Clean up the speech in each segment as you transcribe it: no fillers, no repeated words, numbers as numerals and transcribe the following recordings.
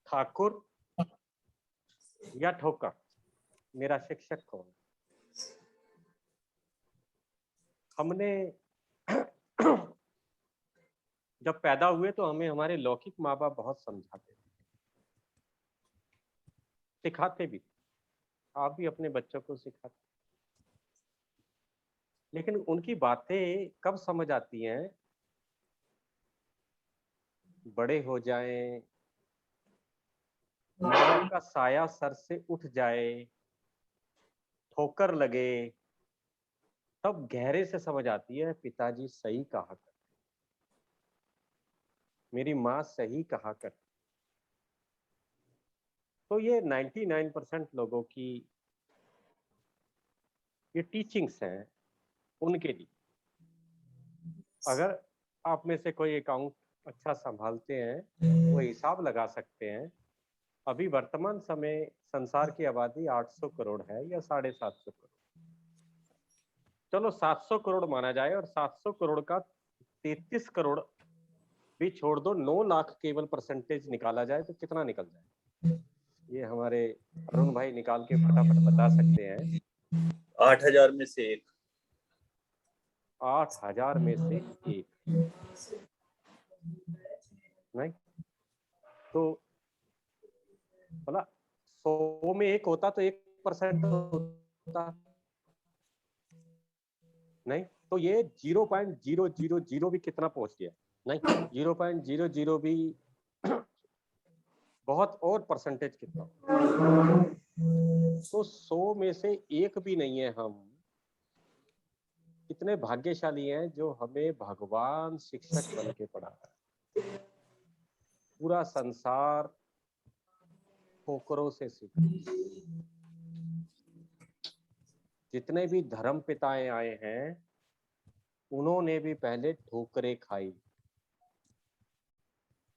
ठाकुर या ठोकर, मेरा शिक्षक कौन? हमने जब पैदा हुए तो हमें हमारे लौकिक माँ बाप बहुत समझाते थे, सिखाते भी। आप भी अपने बच्चों को सिखाते, लेकिन उनकी बातें कब समझ आती हैं? बड़े हो जाएं, माँ बाप का साया सर से उठ जाए, ठोकर लगे, तब गहरे से समझ आती है पिताजी सही कहा करते, मेरी माँ सही कहा करती। तो ये 99% लोगों की ये टीचिंग्स हैं उनके लिए। अगर आप में से कोई अकाउंट अच्छा संभालते हैं, वो हिसाब लगा सकते हैं, अभी वर्तमान समय संसार की आबादी 800 करोड़ है या 750 करोड़। चलो 700 करोड़ माना जाए, और 700 करोड़ का 33 करोड़ भी छोड़ दो, 9 लाख केवल परसेंटेज निकाला जाए तो कितना निकल जाए? ये हमारे अरुण भाई निकाल के फटाफट बता सकते हैं। 8000 में से एक। 8000 में से एक, नहीं तो बोला 100 में एक होता तो 1% होता, नहीं तो ये 0.000 भी कितना पहुंच गया, नहीं 0.00 भी बहुत, और परसेंटेज कितना? तो 100 में से एक भी नहीं है हम। कितने भाग्यशाली हैं जो हमें भगवान शिक्षक बन के पढ़ा है। पूरा संसार ठोकरों से सीखा। जितने भी धर्म पिताएं आए हैं, उन्होंने भी पहले ठोकरें खाई,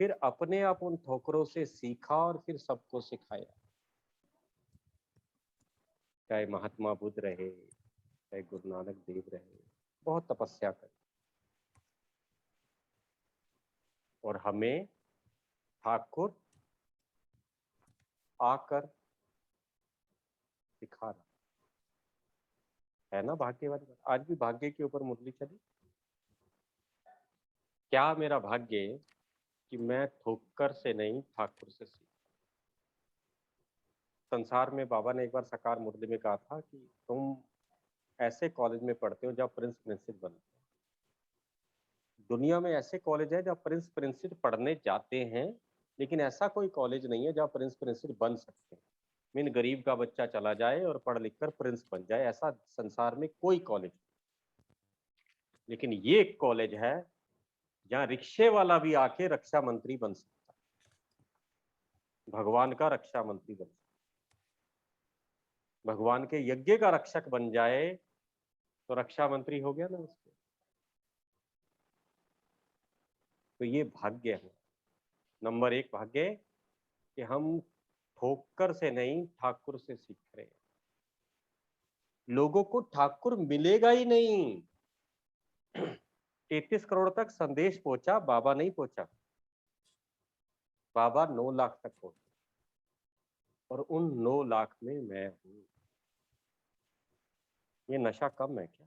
फिर अपने आप उन ठोकरों से सीखा और फिर सबको सिखाया। चाहे महात्मा बुद्ध रहे, चाहे गुरु नानक देव रहे, बहुत तपस्या करी, और हमें ठाकुर आकर सिखा रहा है ना। भाग्य वाली बात। आज भी भाग्य के ऊपर मुरली चली। क्या मेरा भाग्य कि मैं ठोकर से नहीं, ठाकुर से सीखा। संसार में बाबा ने एक बार साकार मुरली में कहा था कि तुम ऐसे कॉलेज में पढ़ते हो जहाँ प्रिंस प्रिंसेस बनते हो। दुनिया में ऐसे कॉलेज है जहाँ प्रिंस प्रिंसेस पढ़ने जाते हैं, लेकिन ऐसा कोई कॉलेज नहीं है जहाँ प्रिंस प्रिंसेस बन सकते हैं। मीन गरीब का बच्चा चला जाए और पढ़ लिख कर प्रिंस बन जाए, ऐसा संसार में कोई कॉलेज। लेकिन ये एक कॉलेज है जहाँ रिक्शे वाला भी आके रक्षा मंत्री बन सकता है, भगवान का रक्षा मंत्री बन सकता है। भगवान के यज्ञ का रक्षक बन जाए तो रक्षा मंत्री हो गया ना उसके। तो ये भाग्य है, नंबर 1 भाग्य कि हम ठोकर से नहीं, ठाकुर से सीख रहे हैं। लोगों को ठाकुर मिलेगा ही नहीं। 33 करोड़ तक संदेश पहुंचा, बाबा नहीं पहुंचा। बाबा 9 लाख तक पहुंचे, और उन 9 लाख में मैं हूं। ये नशा कम है क्या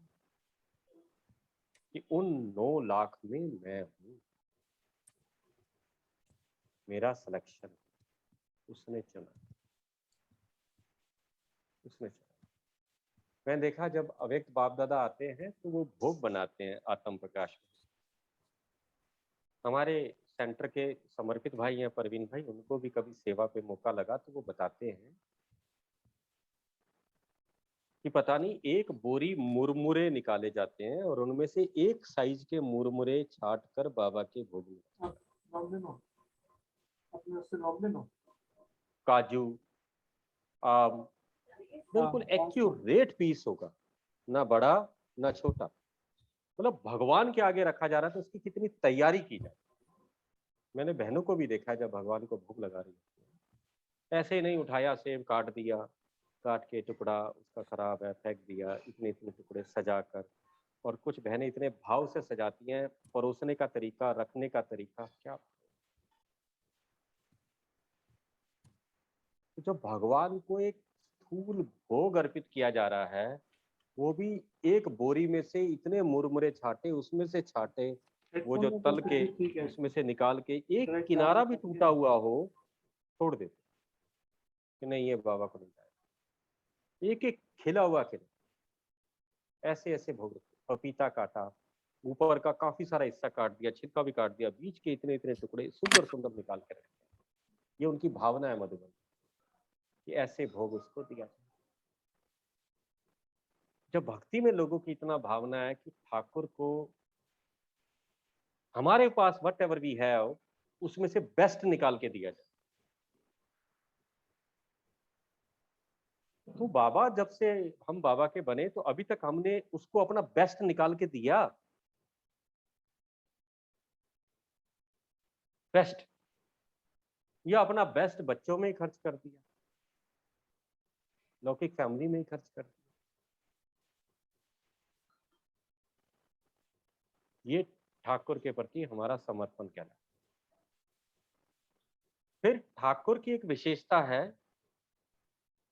कि उन 9 लाख में मैं हूं? मेरा सिलेक्शन उसने चुना, उसने चुना। मैंने देखा जब अव्यक्त बाप दादा आते हैं तो वो भोग बनाते हैं आत्म प्रकाश में। हमारे सेंटर के समर्पित भाई हैं परवीन भाई, उनको भी कभी सेवा पे मौका लगा तो वो बताते हैं कि पता नहीं एक बोरी मुरमुरे निकाले जाते हैं, और उनमें से एक साइज के मुरमुरे छाट कर बाबा के भोग में, काजू, आम, बिल्कुल एक्यूरेट पीस होगा, ना बड़ा ना छोटा। मतलब भगवान के आगे रखा जा रहा है तो उसकी कितनी तैयारी की जाए। मैंने बहनों को भी देखा जब भगवान को भोग लगा रही है, ऐसे ही नहीं उठाया सेब काट दिया, काट के टुकड़ा उसका खराब है फेंक दिया, इतने इतने टुकड़े सजा कर। और कुछ बहनें इतने भाव से सजाती हैं, परोसने का तरीका, रखने का तरीका, क्या तो जब भगवान को एक स्थूल भोग अर्पित किया जा रहा है, वो भी एक बोरी में से इतने मुरमुरे छाटे, उसमें से छाटे, वो जो तल के उसमें से निकाल के एक किनारा भी टूटा हुआ हो छोड़ देते कि नहीं ये बाबा को नहीं जाएगा। एक एक खिला हुआ खिला, ऐसे ऐसे भोग, पपीता काटा, ऊपर का काफी सारा हिस्सा काट दिया, छिलका भी काट दिया, बीच के इतने इतने टुकड़े सुंदर सुंदर निकाल के रखे। ये उनकी भावना है मधुबन कि ऐसे भोग उसको दिया जाए। जब भक्ति में लोगों की इतना भावना है कि ठाकुर को हमारे पास वट एवर वी हैव उसमें से बेस्ट निकाल के दिया जाए। तो बाबा जब से हम बाबा के बने तो अभी तक हमने उसको अपना बेस्ट निकाल के दिया। बेस्ट, या अपना बेस्ट बच्चों में ही खर्च कर दिया, लौकिक फैमिली में ही खर्च कर दिया। ये ठाकुर के प्रति हमारा समर्पण कहलाता है। फिर ठाकुर की एक विशेषता है,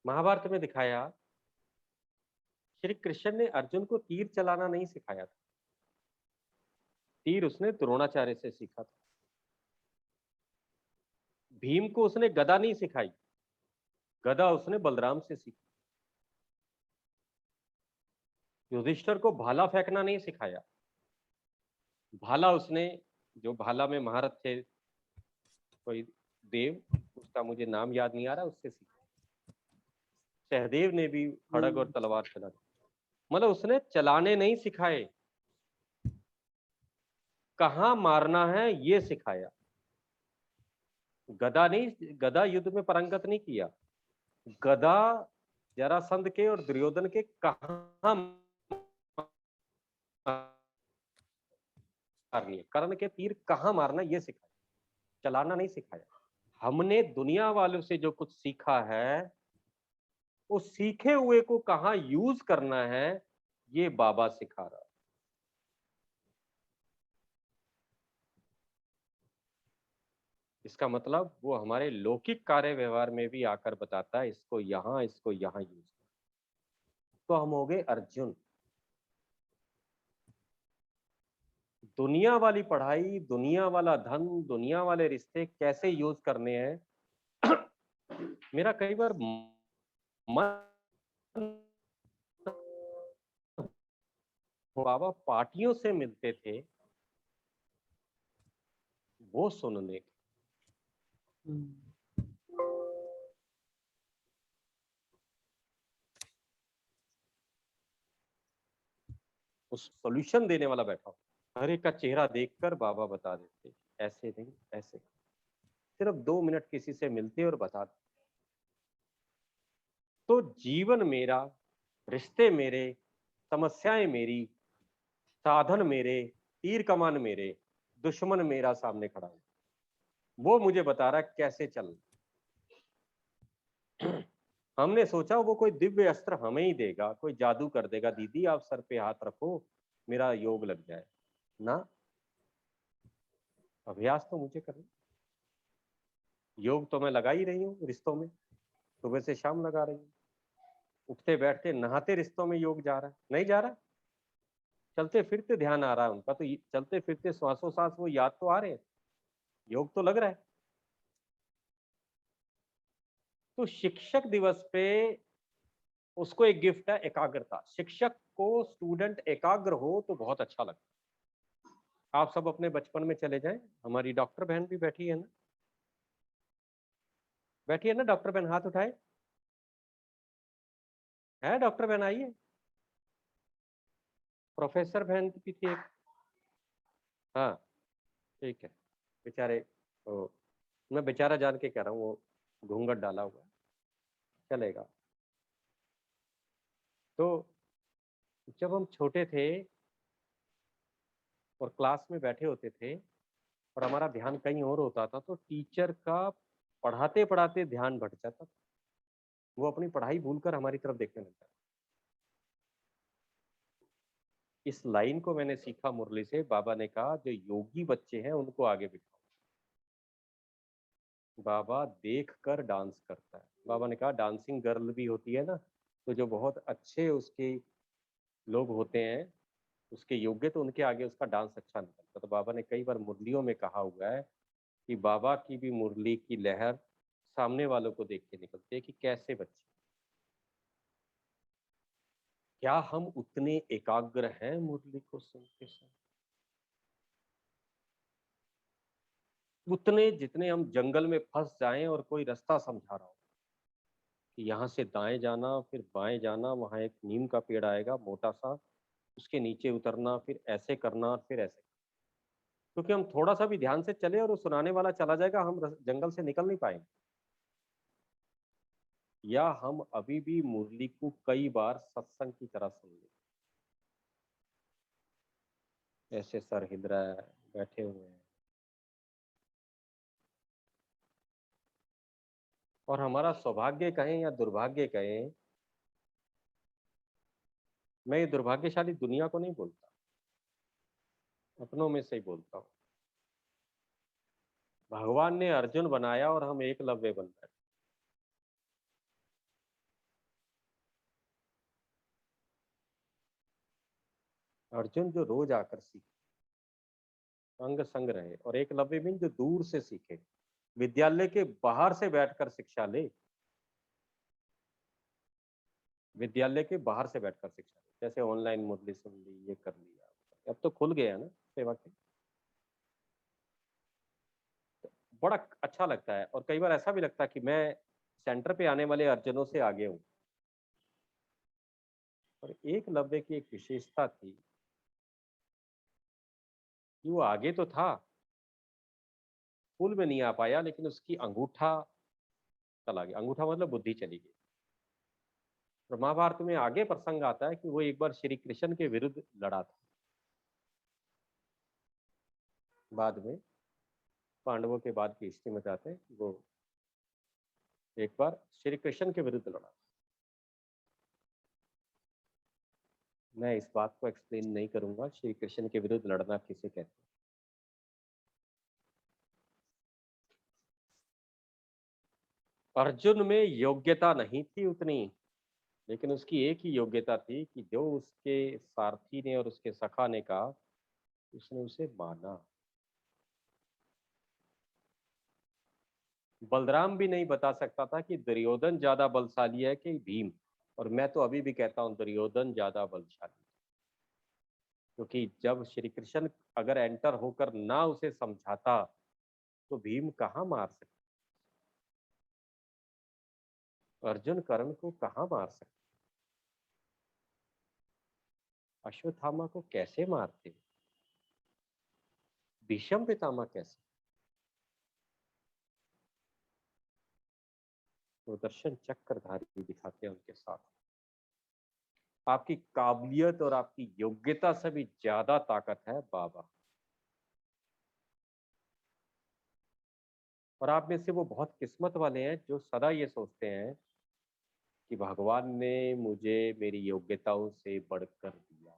महाभारत में दिखाया, श्री कृष्ण ने अर्जुन को तीर चलाना नहीं सिखाया था, तीर उसने द्रोणाचार्य से सीखा था। भीम को उसने गदा नहीं सिखाई, गदा उसने बलराम से सीखी। युधिष्ठिर को भाला फेंकना नहीं सिखाया, भाला उसने, जो भाला में महारथ थे कोई देव, उसका मुझे नाम याद नहीं आ रहा, उससे सीखा। सहदेव ने भी खड़ग और तलवार चला, मतलब उसने चलाने नहीं सिखाए, कहां मारना है ये सिखाया। गदा नहीं, गदा युद्ध में पारंगत नहीं किया, गदा जरासंध के और दुर्योधन के कहां मारनी है, कर्ण के तीर कहां मारना ये सिखाया, चलाना नहीं सिखाया। हमने दुनिया वालों से जो कुछ सीखा है, उस सीखे हुए को कहां यूज करना है ये बाबा सिखा रहा है। इसका मतलब वो हमारे लौकिक कार्य व्यवहार में भी आकर बताता है, इसको यहां यूज। तो हम हो गए अर्जुन। दुनिया वाली पढ़ाई, दुनिया वाला धन, दुनिया वाले रिश्ते कैसे यूज करने हैं मेरा कई बार मन, बाबा पार्टियों से मिलते थे वो सुनने, उस सॉल्यूशन देने वाला बैठा हो, हर एक का चेहरा देखकर बाबा बता देते, ऐसे नहीं ऐसे। सिर्फ 2 मिनट किसी से मिलते और बता देते। तो जीवन मेरा, रिश्ते मेरे, समस्याएं मेरी, साधन मेरे, तीर कमान मेरे, दुश्मन मेरा सामने खड़ा है, वो मुझे बता रहा है कैसे चलना। हमने सोचा वो कोई दिव्य अस्त्र हमें ही देगा, कोई जादू कर देगा, दीदी आप सर पे हाथ रखो मेरा योग लग जाए ना। अभ्यास तो मुझे करना, योग तो मैं लगा ही रही हूँ रिश्तों में, सुबह से शाम लगा रही हूँ। उठते बैठते नहाते रिश्तों में योग जा रहा है, नहीं जा रहा, चलते फिरते ध्यान आ रहा है उनका, तो चलते फिरते श्वासों सांस वो याद तो आ रहे हैं, योग तो लग रहा है। तो शिक्षक दिवस पे उसको एक गिफ्ट है, एकाग्रता। शिक्षक को स्टूडेंट एकाग्र हो तो बहुत अच्छा लगता है। आप सब अपने बचपन में चले जाएं, हमारी डॉक्टर बहन भी बैठी है ना, बैठी है ना डॉक्टर बहन, हाथ उठाए, है डॉक्टर बहन आई है, प्रोफेसर बहन भी थी एक, हाँ ठीक है। बेचारे, ओ, मैं बेचारा जान के कह रहा हूँ, वो घूंघट डाला हुआ है, चलेगा। तो जब हम छोटे थे और क्लास में बैठे होते थे और हमारा ध्यान कहीं और होता था, तो टीचर का पढ़ाते पढ़ाते ध्यान भट जाता था, वो अपनी पढ़ाई भूलकर हमारी तरफ देखने लगता। इस लाइन को मैंने सीखा मुरली से, बाबा ने कहा जो योगी बच्चे हैं उनको आगे बिठाओ, बाबा देख कर डांस करता है। बाबा ने कहा डांसिंग गर्ल भी होती है ना, तो जो बहुत अच्छे उसके लोग होते हैं, उसके योग्य, तो उनके आगे उसका डांस अच्छा निकलता। तो बाबा ने कई बार मुरलियों में कहा हुआ है कि बाबा की भी मुरली की लहर सामने वालों को देख के निकलती है कि कैसे बच्चे, क्या हम उतने एकाग्र हैं मुरली को सुनते समय, उतने जितने हम जंगल में फंस जाएं और कोई रास्ता समझा रहा हो कि यहाँ से दाएं जाना, फिर बाएं जाना, वहां एक नीम का पेड़ आएगा मोटा सा, उसके नीचे उतरना, फिर ऐसे करना, फिर ऐसे। क्योंकि हम थोड़ा सा भी ध्यान से चले और वो सुनाने वाला चला जाएगा, हम जंगल से निकल नहीं पाएंगे। या हम अभी भी मुरली को कई बार सत्संग की तरह सुन ले, ऐसे सर हिल रहा है, बैठे हुए हैं, और हमारा सौभाग्य कहें या दुर्भाग्य कहें, मैं ये दुर्भाग्यशाली दुनिया को नहीं बोलता, अपनों में से ही बोलता हूँ। भगवान ने अर्जुन बनाया और हम एकलव्य बन गए। अर्जुन जो रोज आकर सीखे, अंग संग रहे, और एकलव्य भी जो दूर से सीखे, विद्यालय के बाहर से बैठकर शिक्षा ले, विद्यालय के बाहर से बैठकर शिक्षा ले, जैसे ऑनलाइन मुरली सुन ली, ये कर लिया, अब तो खुल गया ना सेवा के, बड़ा अच्छा लगता है। और कई बार ऐसा भी लगता है कि मैं सेंटर पे आने वाले अर्जुनों से आगे हूँ। और एकलव्य की एक विशेषता थी कि वो आगे तो था, पुल में नहीं आ पाया, लेकिन उसकी अंगूठा चला गया, अंगूठा मतलब बुद्धि चली गई। और महाभारत में आगे प्रसंग आता है कि वो एक बार श्री कृष्ण के विरुद्ध लड़ा था, बाद में पांडवों के बाद की हिस्ट्री में जाते हैं कि वो एक बार श्री कृष्ण के विरुद्ध लड़ा। मैं इस बात को एक्सप्लेन नहीं करूंगा श्री कृष्ण के विरुद्ध लड़ना किसे कहते हैं। अर्जुन में योग्यता नहीं थी उतनी, लेकिन उसकी एक ही योग्यता थी कि जो उसके सारथी ने और उसके सखा ने कहा, उसने उसे माना। बलराम भी नहीं बता सकता था कि दुर्योधन ज्यादा बलशाली है कि भीम, और मैं तो अभी भी कहता हूं दुर्योधन ज्यादा बलशाली, क्योंकि जब श्री कृष्ण अगर एंटर होकर ना उसे समझाता तो भीम कहाँ मार सकता, अर्जुन कर्ण को कहाँ मार सकता, अश्वत्थामा को कैसे मारते, भीष्म पितामह कैसे, वो दर्शन चक्रधारी दिखाते हैं उनके साथ। आपकी काबिलियत और आपकी योग्यता से भी ज्यादा ताकत है बाबा। और आप में से वो बहुत किस्मत वाले हैं जो सदा ये सोचते हैं कि भगवान ने मुझे मेरी योग्यताओं से बढ़कर दिया,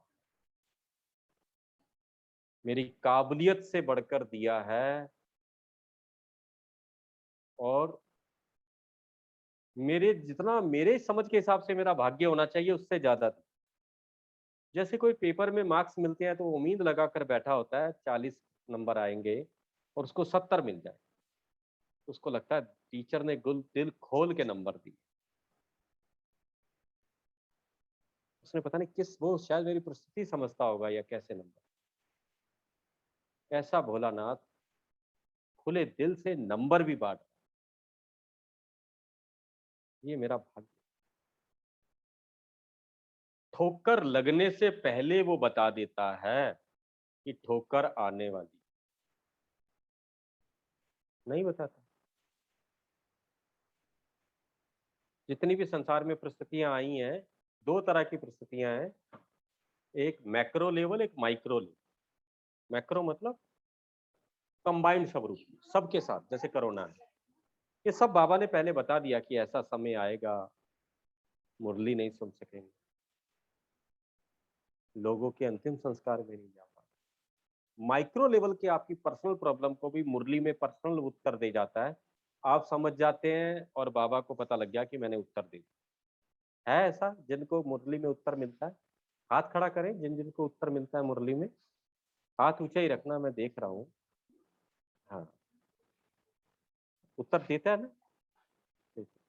मेरी काबिलियत से बढ़कर दिया है, और मेरे जितना मेरे समझ के हिसाब से मेरा भाग्य होना चाहिए उससे ज्यादा था। जैसे कोई पेपर में मार्क्स मिलते हैं तो उम्मीद लगाकर बैठा होता है 40 नंबर आएंगे और उसको 70 मिल जाए, तो उसको लगता है टीचर ने गुल दिल खोल के नंबर दिए, उसने पता नहीं किस, वो शायद मेरी परिस्थिति समझता होगा या कैसे नंबर। ऐसा भोलानाथ खुले दिल से नंबर भी बांट, ये मेरा भाग्य। ठोकर लगने से पहले वो बता देता है कि ठोकर आने वाली, नहीं बताता। जितनी भी संसार में परिस्थितियां आई हैं, दो तरह की परिस्थितियां हैं, एक मैक्रो लेवल, एक माइक्रो लेवल। मैक्रो मतलब कंबाइंड सब रूप, सबके साथ, जैसे कोरोना है, ये सब बाबा ने पहले बता दिया कि ऐसा समय आएगा, मुरली नहीं सुन सकेंगे, लोगों के अंतिम संस्कार में नहीं जा पाए। माइक्रो लेवल के आपकी पर्सनल प्रॉब्लम को भी मुरली में पर्सनल उत्तर दे जाता है, आप समझ जाते हैं और बाबा को पता लग गया कि मैंने उत्तर दे दिया। है ऐसा जिनको मुरली में उत्तर मिलता है? हाथ खड़ा करें जिन जिनको उत्तर मिलता है मुरली में। हाथ ऊंचा ही रखना, मैं देख रहा हूँ। हाँ, उत्तर देता है ना। ठीक है।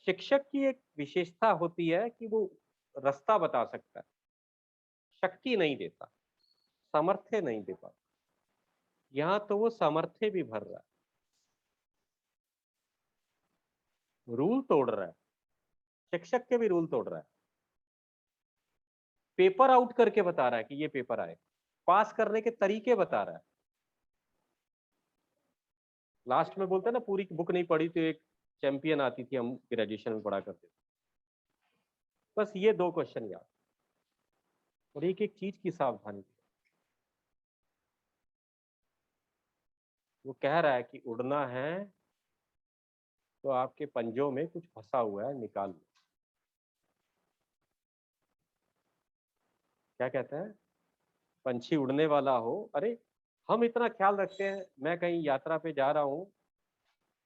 शिक्षक की एक विशेषता होती है कि वो रास्ता बता सकता है, शक्ति नहीं देता, सामर्थ्य नहीं दे पाता। यहाँ तो वो सामर्थ्य भी भर रहा है, रूल तोड़ रहा है, शिक्षक के भी रूल तोड़ रहा है। पेपर आउट करके बता रहा है कि ये पेपर आए, पास करने के तरीके बता रहा है। लास्ट में बोलते हैं ना पूरी बुक नहीं पढ़ी तो एक चैंपियन आती थी, हम ग्रेजुएशन में पढ़ा करते थे। बस ये 2 क्वेश्चन याद और एक एक चीज की सावधानी। वो कह रहा है कि उड़ना है तो आपके पंजों में कुछ फंसा हुआ है, निकाल लो। क्या कहते हैं? पंछी उड़ने वाला हो। अरे हम इतना ख्याल रखते हैं, मैं कहीं यात्रा पे जा रहा हूँ,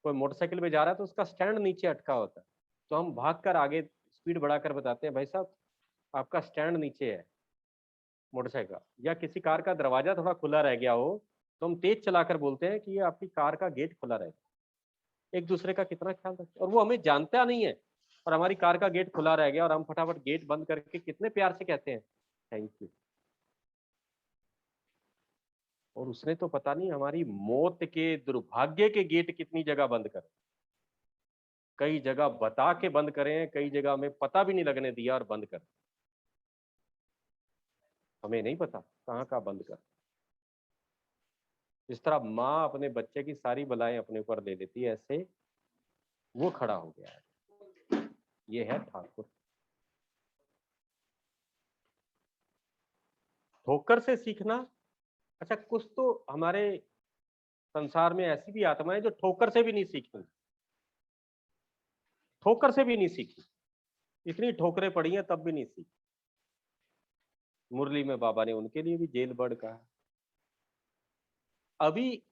कोई मोटरसाइकिल पे जा रहा है तो उसका स्टैंड नीचे अटका होता है, तो हम भाग कर आगे स्पीड बढ़ाकर बताते हैं भाई साहब आपका स्टैंड नीचे है मोटरसाइकिल। या किसी कार का दरवाजा थोड़ा खुला रह गया हो तो हम तेज चलाकर बोलते हैं कि ये आपकी कार का गेट खुला रहेगा। एक दूसरे का कितना ख्याल रखते हैं, और वो हमें जानता नहीं है, और हमारी कार का गेट खुला रह गया और हम फटाफट गेट बंद करके कितने प्यार से कहते हैं थैंक यू। और उसने तो पता नहीं हमारी मौत के दुर्भाग्य के गेट कितनी जगह बंद करे, कई जगह बता के बंद करें, कई जगह में पता भी नहीं लगने दिया और बंद कर। हमें नहीं पता कहाँ का बंद कर। जिस तरह माँ अपने बच्चे की सारी बलाएं अपने ऊपर ले लेती है, ऐसे वो खड़ा हो गया है। ये है ठाकुर। ठोकर से सीखना। अच्छा, कुछ तो हमारे संसार में ऐसी भी आत्माएं जो ठोकर से भी नहीं सीखती, ठोकर से भी नहीं सीखी, इतनी ठोकरें पड़ी हैं तब भी नहीं सीखी। मुरली में बाबा ने उनके लिए भी जेल बर्ड कहा। अभी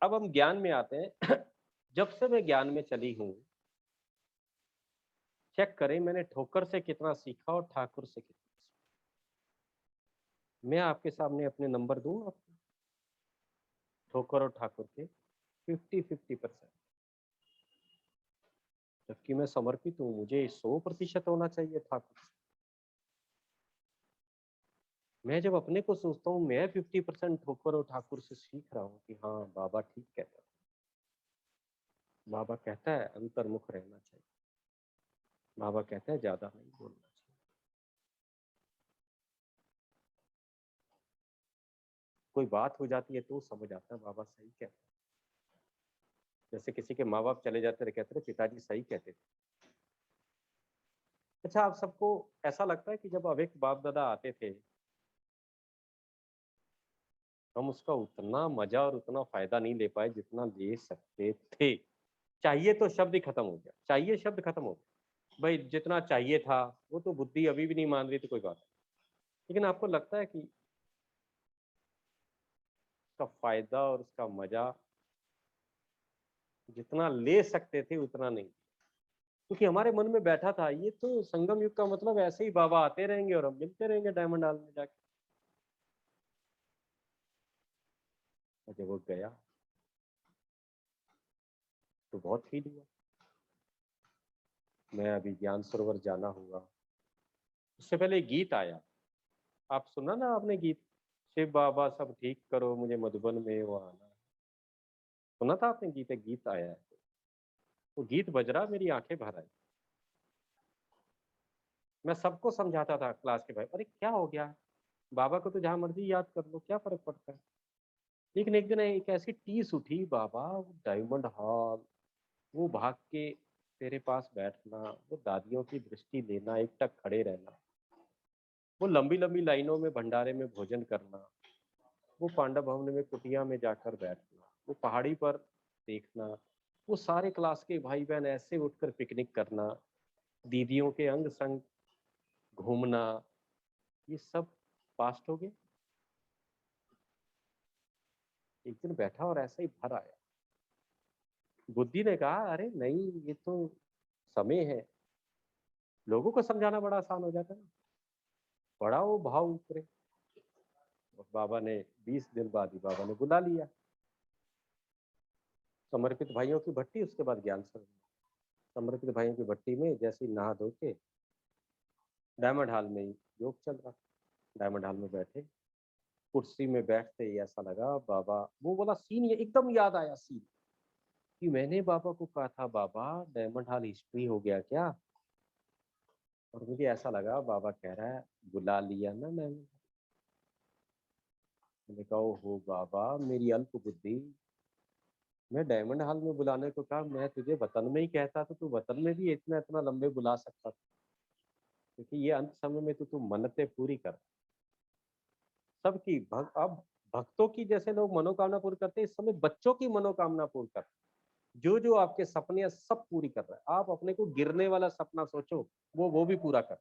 अब हम ज्ञान में आते हैं। जब से मैं ज्ञान में चली हूं, चेक करें मैंने ठोकर से कितना सीखा और ठाकुर से कितना सीखा। मैं आपके सामने अपने नंबर दूं आपको, ठोकर और ठाकुर के 50-50%। जबकि मैं समर्पित हूं, मुझे 100% होना चाहिए ठाकुर से। मैं जब अपने को सोचता हूँ मैं 50% ठोकर और ठाकुर से सीख रहा हूँ कि हाँ बाबा ठीक कहता है। बाबा कहता है अंतर्मुख रहना चाहिए, बाबा कहता है ज्यादा नहीं बोलना चाहिए। कोई बात हो जाती है तो समझ आता है बाबा सही कहता है। जैसे किसी के माँ बाप चले जाते रहे, कहते रहे पिताजी सही कहते थे। अच्छा, आप सबको ऐसा लगता है कि जब अवेक बाप दादा आते थे हम उसका उतना मजा और उतना फायदा नहीं ले पाए जितना ले सकते थे? चाहिए तो शब्द ही खत्म हो गया, चाहिए शब्द खत्म हो गया। भाई जितना चाहिए था वो तो बुद्धि अभी भी नहीं मान रही, तो कोई बात नहीं। लेकिन आपको लगता है कि उसका फायदा और उसका मजा जितना ले सकते थे उतना नहीं, क्योंकि हमारे मन में बैठा था ये तो संगम युग का मतलब ऐसे ही बाबा आते रहेंगे और हम मिलते रहेंगे डायमंड हॉल में जाके। जब वो गया तो बहुत फील हुआ। मैं अभी ज्ञान सरोवर जाना हुआ, उससे पहले गीत आया, आप सुना ना आपने गीत, शिव बाबा सब ठीक करो मुझे मधुबन में वो आना है। सुना था आपने गीत? एक गीत आया है, वो गीत बज रहा, मेरी आंखें भर आई। मैं सबको समझाता था क्लास के भाई, अरे क्या हो गया, बाबा को तो जहां मर्जी याद कर लो, क्या फर्क पड़ता है। लेकिन एक दिन एक ऐसी टीस उठी, बाबा वो डायमंड हॉल, वो भाग के तेरे पास बैठना, वो दादियों की दृष्टि लेना, एक टक खड़े रहना, वो लंबी लंबी लाइनों में भंडारे में भोजन करना, वो पांडव भवन में कुटिया में जाकर बैठना, वो पहाड़ी पर देखना, वो सारे क्लास के भाई बहन ऐसे उठकर पिकनिक करना, दीदियों के अंग संग घूमना, ये सब पास्ट हो गए। एक दिन बैठा और ऐसा ही भर आया, बुद्धि ने कहा अरे नहीं, ये तो समय है, लोगों को समझाना बड़ा आसान हो जाता है। बड़ा वो भाव उतरे। और बाबा ने 20 दिन बाद ही बाबा ने बुला लिया। समर्पित भाइयों की भट्टी, उसके बाद ज्ञान सरोवर। समर्पित भाइयों की भट्टी में जैसे ही नहा धो के डायमंड हॉल में ही योग चल रहा। डायमंड हॉल में बैठे, कुर्सी में बैठते ही ऐसा लगा बाबा, वो वाला सीन ये एकदम याद आया सीन, कि मैंने बाबा को कहा था बाबा डायमंड हॉल हिस्ट्री हो गया क्या। और मुझे ऐसा लगा बाबा कह रहा है बुला लिया ना मैंने। मैंने कहा हो बाबा मेरी अल्प बुद्धि, मैं डायमंड हॉल में बुलाने को कहा, मैं तुझे वतन में ही कहता तो तू वतन में भी इतना इतना लंबे बुला सकता था, क्योंकि ये अंत समय में तो तू मन्नतें पूरी कर सबकी अब भक्तों की जैसे लोग मनोकामना पूरी करते हैं, इस समय बच्चों की मनोकामना पूरी कर, जो जो आपके सपने हैं सब पूरी कर रहा है। आप अपने को गिरने वाला सपना सोचो, वो भी पूरा कर।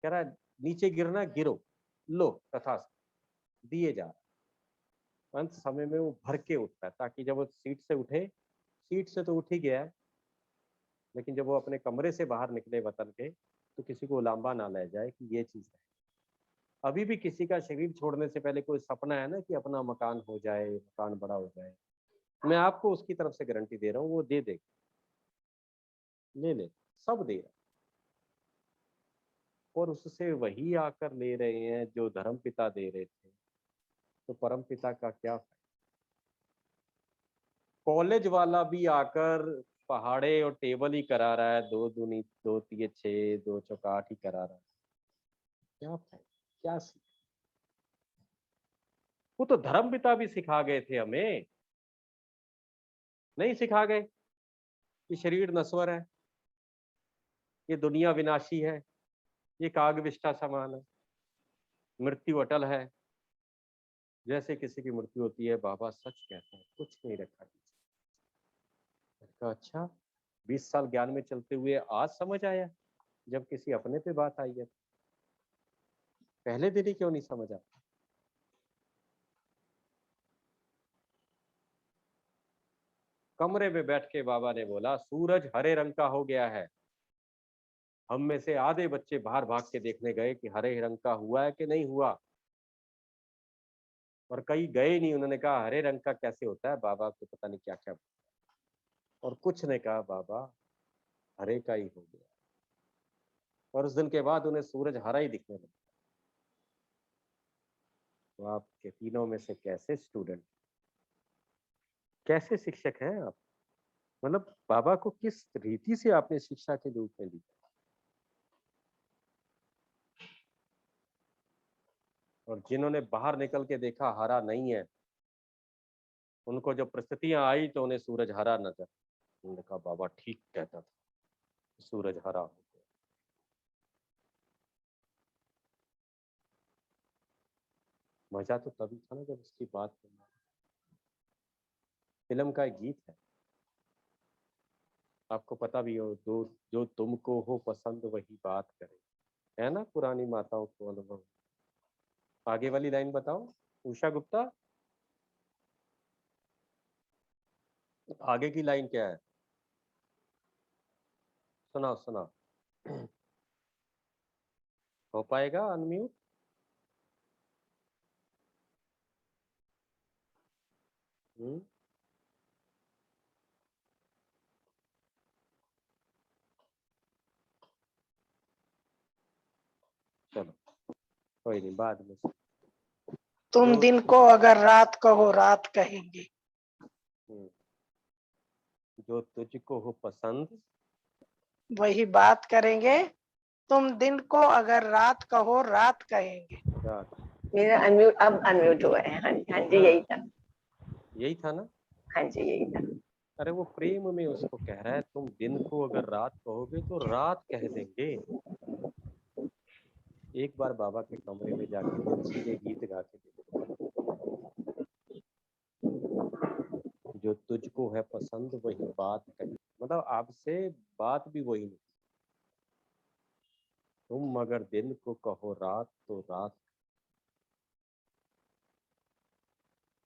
कह रहा है नीचे गिरना, गिरो, लो तथा दिए जा। अंत समय में वो भर के उठता है, ताकि जब वो सीट से उठे, सीट से तो उठ ही गया है, लेकिन जब वो अपने कमरे से बाहर निकले वतन के, तो किसी को उलाम्बा ना ले जाए कि ये चीज है। अभी भी किसी का शरीर छोड़ने से पहले कोई सपना है ना कि अपना मकान हो जाए, मकान बड़ा हो जाए, मैं आपको उसकी तरफ से गारंटी दे रहा हूँ, वो दे दे, ले ले, सब दे रहा। और उससे वही आकर ले रहे हैं जो धर्म पिता दे रहे थे, तो परम पिता का क्या। कॉलेज वाला भी आकर पहाड़े और टेबल ही करा रहा है, दो दूनी दो तीय छः, दो चौका आठ ही करा रहा है, क्या फायदा, क्या सीख। वो तो धर्म पिता भी सिखा गए थे हमें, नहीं सिखा गए कि शरीर नश्वर है, ये दुनिया विनाशी है, ये काग विष्ठा समान है, मृत्यु अटल है। जैसे किसी की मृत्यु होती है, बाबा सच कहता है कुछ नहीं रखा। अच्छा, 20 साल ज्ञान में चलते हुए आज समझ आया, जब किसी अपने पे बात आई है, पहले दिन ही क्यों नहीं समझ आया। कमरे में बैठ के बाबा ने बोला सूरज हरे रंग का हो गया है। हम में से आधे बच्चे बाहर भाग के देखने गए कि हरे रंग का हुआ है कि नहीं हुआ, और कई गए नहीं, उन्होंने कहा हरे रंग का कैसे होता है, बाबा को पता नहीं क्या क्या। और कुछ ने कहा बाबा हरे का ही हो गया, और उस दिन के बाद उन्हें सूरज हरा ही दिखने लगा। तो आपके तीनों में से कैसे स्टूडेंट, कैसे शिक्षक हैं आप, मतलब बाबा को किस रीति से आपने शिक्षा के रूप में ली। और जिन्होंने बाहर निकल के देखा हरा नहीं है, उनको जब परिस्थितियां आई तो उन्हें सूरज हरा नजर, उन्होंने कहा बाबा ठीक कहता था, सूरज हरा हो गया। मजा तो तभी था ना जब उसकी बात करना। फिल्म का एक गीत है, आपको पता भी हो, दो जो तुमको हो पसंद वही बात करे, है ना, पुरानी माताओं को अनुभव। आगे वाली लाइन बताओ उषा गुप्ता, आगे की लाइन क्या है, सुनाओ सुनाओ। हो पाएगा अनम्यूट। हम्म, चलो कोई नहीं, बाद में। तुम जो दिन को अगर रात कहो रात कहेंगे। जो तुझको हो पसंद वही बात करेंगे। तुम दिन को अगर रात कहो रात कहेंगे। रात। मेरा अनम्यूट, अब अनम्यूट हुआ है। हाँ जी, हाँ जी, यही था। यही था ना। हाँ जी, यही था। अरे वो प्रेम में उसको कह रहा है तुम दिन को अगर रात कहोगे तो रात कह देंगे। एक बार बाबा के कमरे में जाके तुलसी के गीत गा के देखो। जो तुझको है पसंद वही बात कही, मतलब आपसे बात भी वही नहीं। तुम अगर दिन को कहो रात तो रात।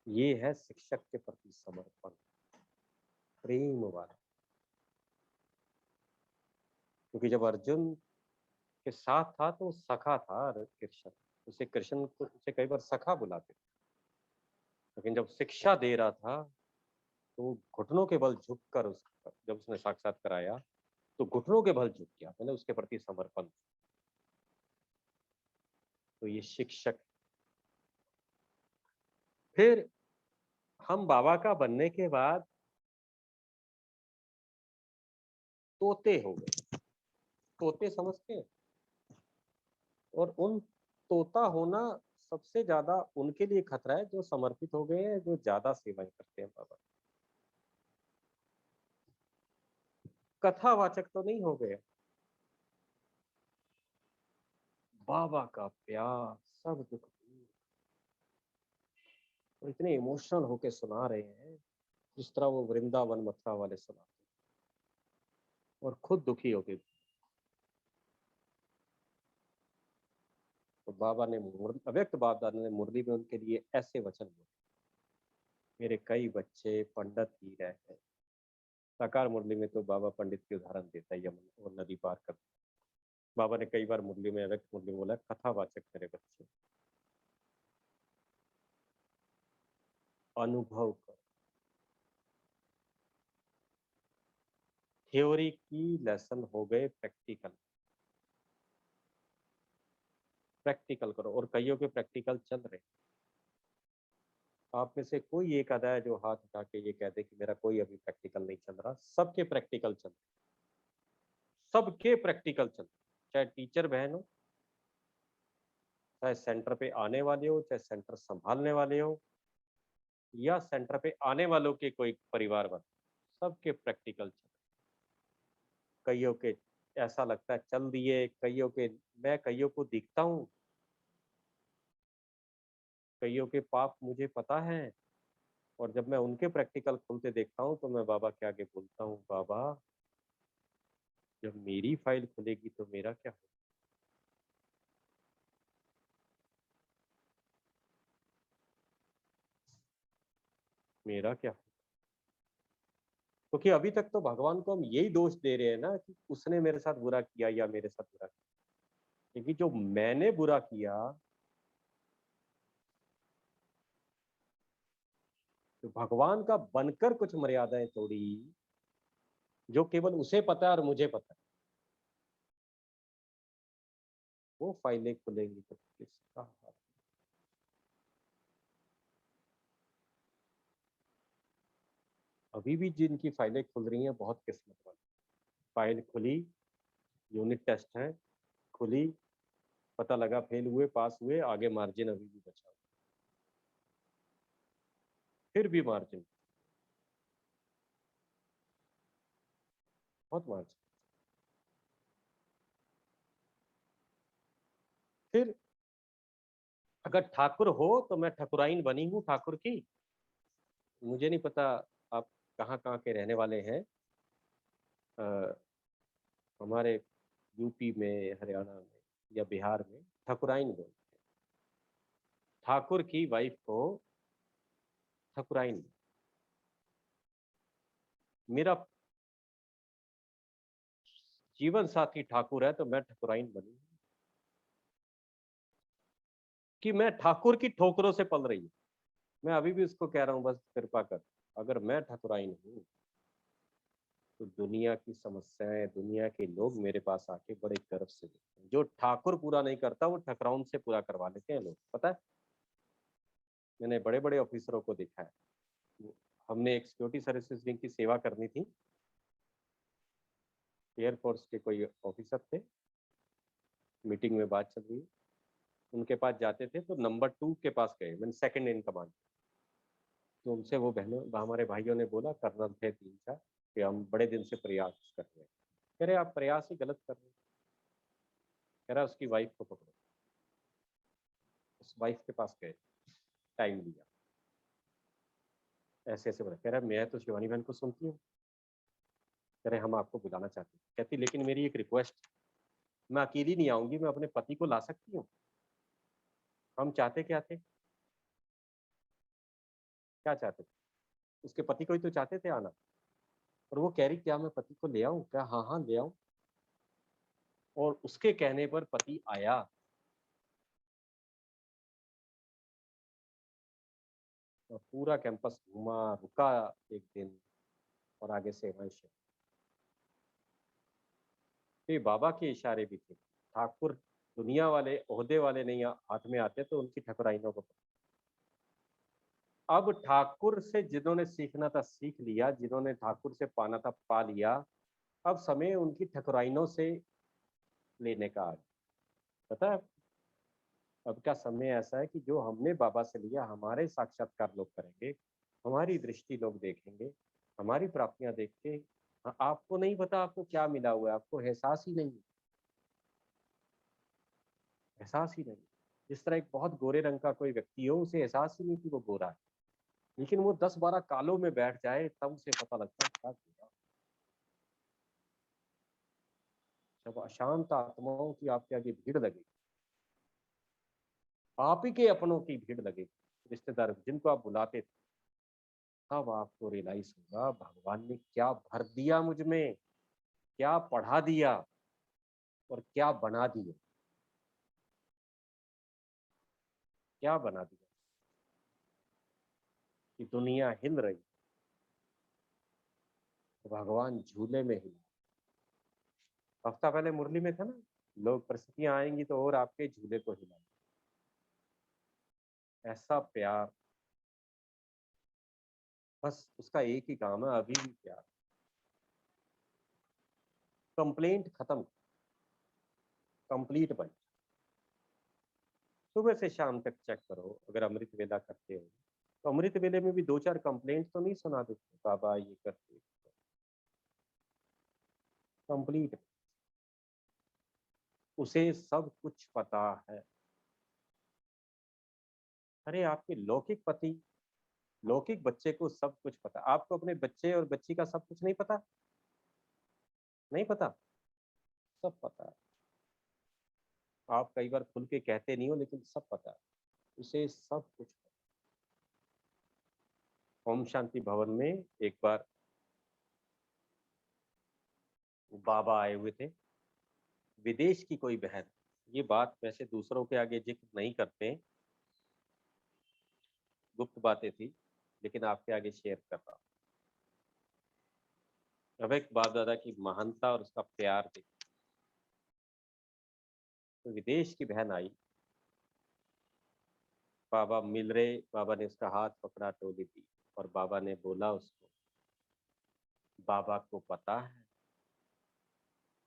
ये है शिक्षक के प्रति समर्पण। प्रेम वाला। क्योंकि जब अर्जुन के साथ था तो सखा था कृष्ण, उसे कृष्ण को उसे कई बार सखा बुलाते थे। लेकिन जब शिक्षा दे रहा था तो घुटनों के बल झुककर जब उसने साक्षात कराया तो घुटनों के बल झुक गया, मैंने उसके प्रति समर्पण। तो ये शिक्षक। फिर हम बाबा का बनने के बाद तोते हो गए। तोते समझते हैं? और उन तोता होना सबसे ज्यादा उनके लिए खतरा है जो समर्पित हो गए हैं, जो ज्यादा सेवाएं करते हैं बाबा। कथावाचक तो नहीं हो गए। बाबा का प्यार सब दुख दूर। और इतने इमोशनल होके सुना रहे हैं जिस तरह वो वृंदावन मथुरा वाले सुनाते हैं, और खुद दुखी होके। तो बाबा ने अव्यक्त बाप दादा ने मुरली में उनके लिए ऐसे वचन बोले, मेरे कई बच्चे पंडित ही रहे हैं। साकार मुरली में तो बाबा पंडित की उदाहरण देता है, यमुना और नदी पार कर। बाबा ने कई बार मुरली में अव्यक्त मुरली में बोला, कथावाचक मेरे बच्चे, अनुभव कर। थ्योरी की लेसन हो गए प्रैक्टिकल। प्रैक्टिकल करो। और कईयों के प्रैक्टिकल चल रहे। आप में से कोई एक आधा है जो हाथ उठा के ये कहते कि मेरा कोई अभी प्रैक्टिकल नहीं चल रहा? सबके प्रैक्टिकल चल रहे। सबके प्रैक्टिकल चल रहे। चाहे टीचर बहन हो, चाहे सेंटर पे आने वाले हो, चाहे सेंटर संभालने वाले हो, या सेंटर पे आने वालों के कोई परिवार वाले, सबके प्रैक्टिकल चल रहे। कईयों के ऐसा लगता है चल दिए, कईयों के मैं कईयों को दिखता हूँ, कईयों के पाप मुझे पता है। और जब मैं उनके प्रैक्टिकल खुलते देखता हूँ तो मैं बाबा के आगे बोलता हूँ, बाबा जब मेरी फाइल खुलेगी तो मेरा क्या होगा? मेरा क्या होगा? क्योंकि अभी तक तो भगवान को हम यही दोष दे रहे हैं ना कि उसने मेरे साथ बुरा किया या मेरे साथ बुरा किया। क्योंकि जो मैंने बुरा किया, तो भगवान का बनकर कुछ मर्यादाएं तोड़ी जो केवल उसे पता है और मुझे पता है, वो फाइलें खुलेंगी तो किसका हाथ? अभी भी जिनकी फाइलें खुल रही हैं बहुत किस्मत वाली। फाइल खुली, यूनिट टेस्ट है, खुली, पता लगा फेल हुए, पास हुए, आगे मार्जिन अभी भी बचा हुआ। फिर भी मार्जिन, बहुत मार्जिन। फिर अगर ठाकुर हो तो मैं ठकुराइन बनी हूँ ठाकुर की। मुझे नहीं पता आप कहाँ कहाँ के रहने वाले हैं। अ, हमारे यूपी में, हरियाणा में या बिहार में ठकुराइन बोलते हैं। ठाकुर की वाइफ को ठकुराइन। मेरा जीवन साथी ठाकुर है तो मैं ठकुराइन बनी हूँ कि मैं ठाकुर की ठोकरों से पल रही हूँ। मैं अभी भी उसको कह रहा हूँ, बस कृपा कर, अगर मैं ठकुराइन हूँ तो दुनिया की समस्याएं, दुनिया के लोग मेरे पास आके बड़े गर्व से देखते हैं। जो ठाकुर पूरा नहीं करता वो ठकुराइन से पूरा करवा लेते हैं लोग, पता है। मैंने बड़े बड़े ऑफिसरों को देखा है। हमने एक सिक्योरिटी सर्विसेज विंग की सेवा करनी थी। एयरफोर्स के कोई ऑफिसर थे, मीटिंग में बात चल रही है, उनके पास जाते थे तो नंबर 2 के पास गए, मैंने सेकंड इन कमांड। तो उनसे वो बहनों हमारे भाइयों ने बोला, कर्नल थे 3-4, कि हम बड़े दिन से प्रयास कर रहे हैं। कह रहे आप प्रयास ही गलत कर रहे हैं। कह रहा उसकी वाइफ को पकड़ो। उस वाइफ के पास गए, टाइम लिया, ऐसे ऐसे बोला। कह रहा मैं तो शिवानी बहन को सुनती हूँ। कह रहे हम आपको बुलाना चाहते हैं। कहती लेकिन मेरी एक रिक्वेस्ट, मैं अकेली नहीं आऊंगी, मैं अपने पति को ला सकती हूँ? हम चाहते क्या थे, क्या चाहते थे? उसके पति को ही तो चाहते थे आना। और वो कह रही क्या मैं पति को ले आऊं क्या? हाँ हाँ ले आऊं। और उसके कहने पर पति आया। और पूरा कैंपस घूमा, रुका एक दिन, और आगे सेवाएं शुरू। ये बाबा के इशारे भी थे। ठाकुर दुनिया वाले ओहदे वाले नहीं हाथ में आते तो उनकी ठकुराइनों को। अब ठाकुर से जिन्होंने सीखना था सीख लिया, जिन्होंने ठाकुर से पाना था पा लिया। अब समय उनकी ठकुराइनों से लेने का आ गया। पता है अब का समय ऐसा है कि जो हमने बाबा से लिया हमारे साक्षात्कार लोग करेंगे, हमारी दृष्टि लोग देखेंगे, हमारी प्राप्तियां देख के। आपको नहीं पता आपको क्या मिला हुआ है, आपको एहसास ही नहीं, एहसास ही नहीं। जिस तरह एक बहुत गोरे रंग का कोई व्यक्ति हो, उसे एहसास ही नहीं कि वो गोरा है, लेकिन वो 10-12 कालों में बैठ जाए तब उसे पता लगता है क्या गोरा। जब अशांत आत्माओं की आपके आगे भीड़ लगे, आप ही के अपनों की भीड़ लगे, रिश्तेदार जिनको आप बुलाते थे, तब आपको रियलाइज होगा भगवान ने क्या भर दिया मुझ में, क्या पढ़ा दिया और क्या बना दिया, क्या बना दिया कि दुनिया हिल रही, तो भगवान झूले में हिला। हफ्ता पहले मुरली में था ना, लोग परिस्थितियां आएंगी तो और आपके झूले को हिलाएंगे। ऐसा प्यार, बस उसका एक ही काम है, अभी भी प्यार। कंप्लेंट खत्म, कंप्लीट बन। सुबह से शाम तक चेक करो, अगर अमृत वेला करते हो तो अमृत वेले में भी 2-4 कंप्लेंट तो नहीं सुना देते, बाबा ये करते। कंप्लीट, उसे सब कुछ पता है। अरे आपके लौकिक पति, लौकिक बच्चे को सब कुछ पता, आपको अपने बच्चे और बच्ची का सब कुछ नहीं पता? नहीं पता? सब पता है। आप कई बार खुल के कहते नहीं हो लेकिन सब पता है, उसे सब कुछ पता। ओम शांति भवन में एक बार बाबा आए हुए थे, विदेश की कोई बहन। ये बात वैसे दूसरों के आगे जिक्र नहीं करते, गुप्त बातें थी, लेकिन आपके आगे शेयर कर रहा हूं। अब एक बाप दादा की महानता और उसका प्यार देख। तो विदेश की बहन आई, बाबा मिल रहे, बाबा ने उसका हाथ पकड़ा, टोली दी, और बाबा ने बोला उसको, बाबा को पता है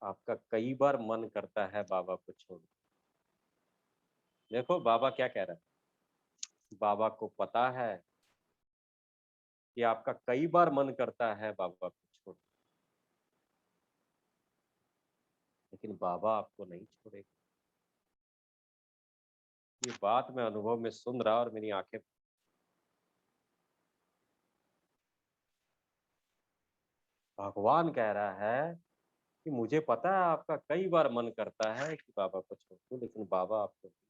आपका कई बार मन करता है बाबा को छोड़। देखो बाबा क्या कह रहा है, बाबा को पता है कि आपका कई बार मन करता है बाबा को छोड़, लेकिन बाबा आपको नहीं छोड़ेगा। ये बात मैं अनुभव में सुन रहा और मेरी आंखें, भगवान कह रहा है कि मुझे पता है आपका कई बार मन करता है कि बाबा को छोड़ दूं, लेकिन बाबा आपको नहीं।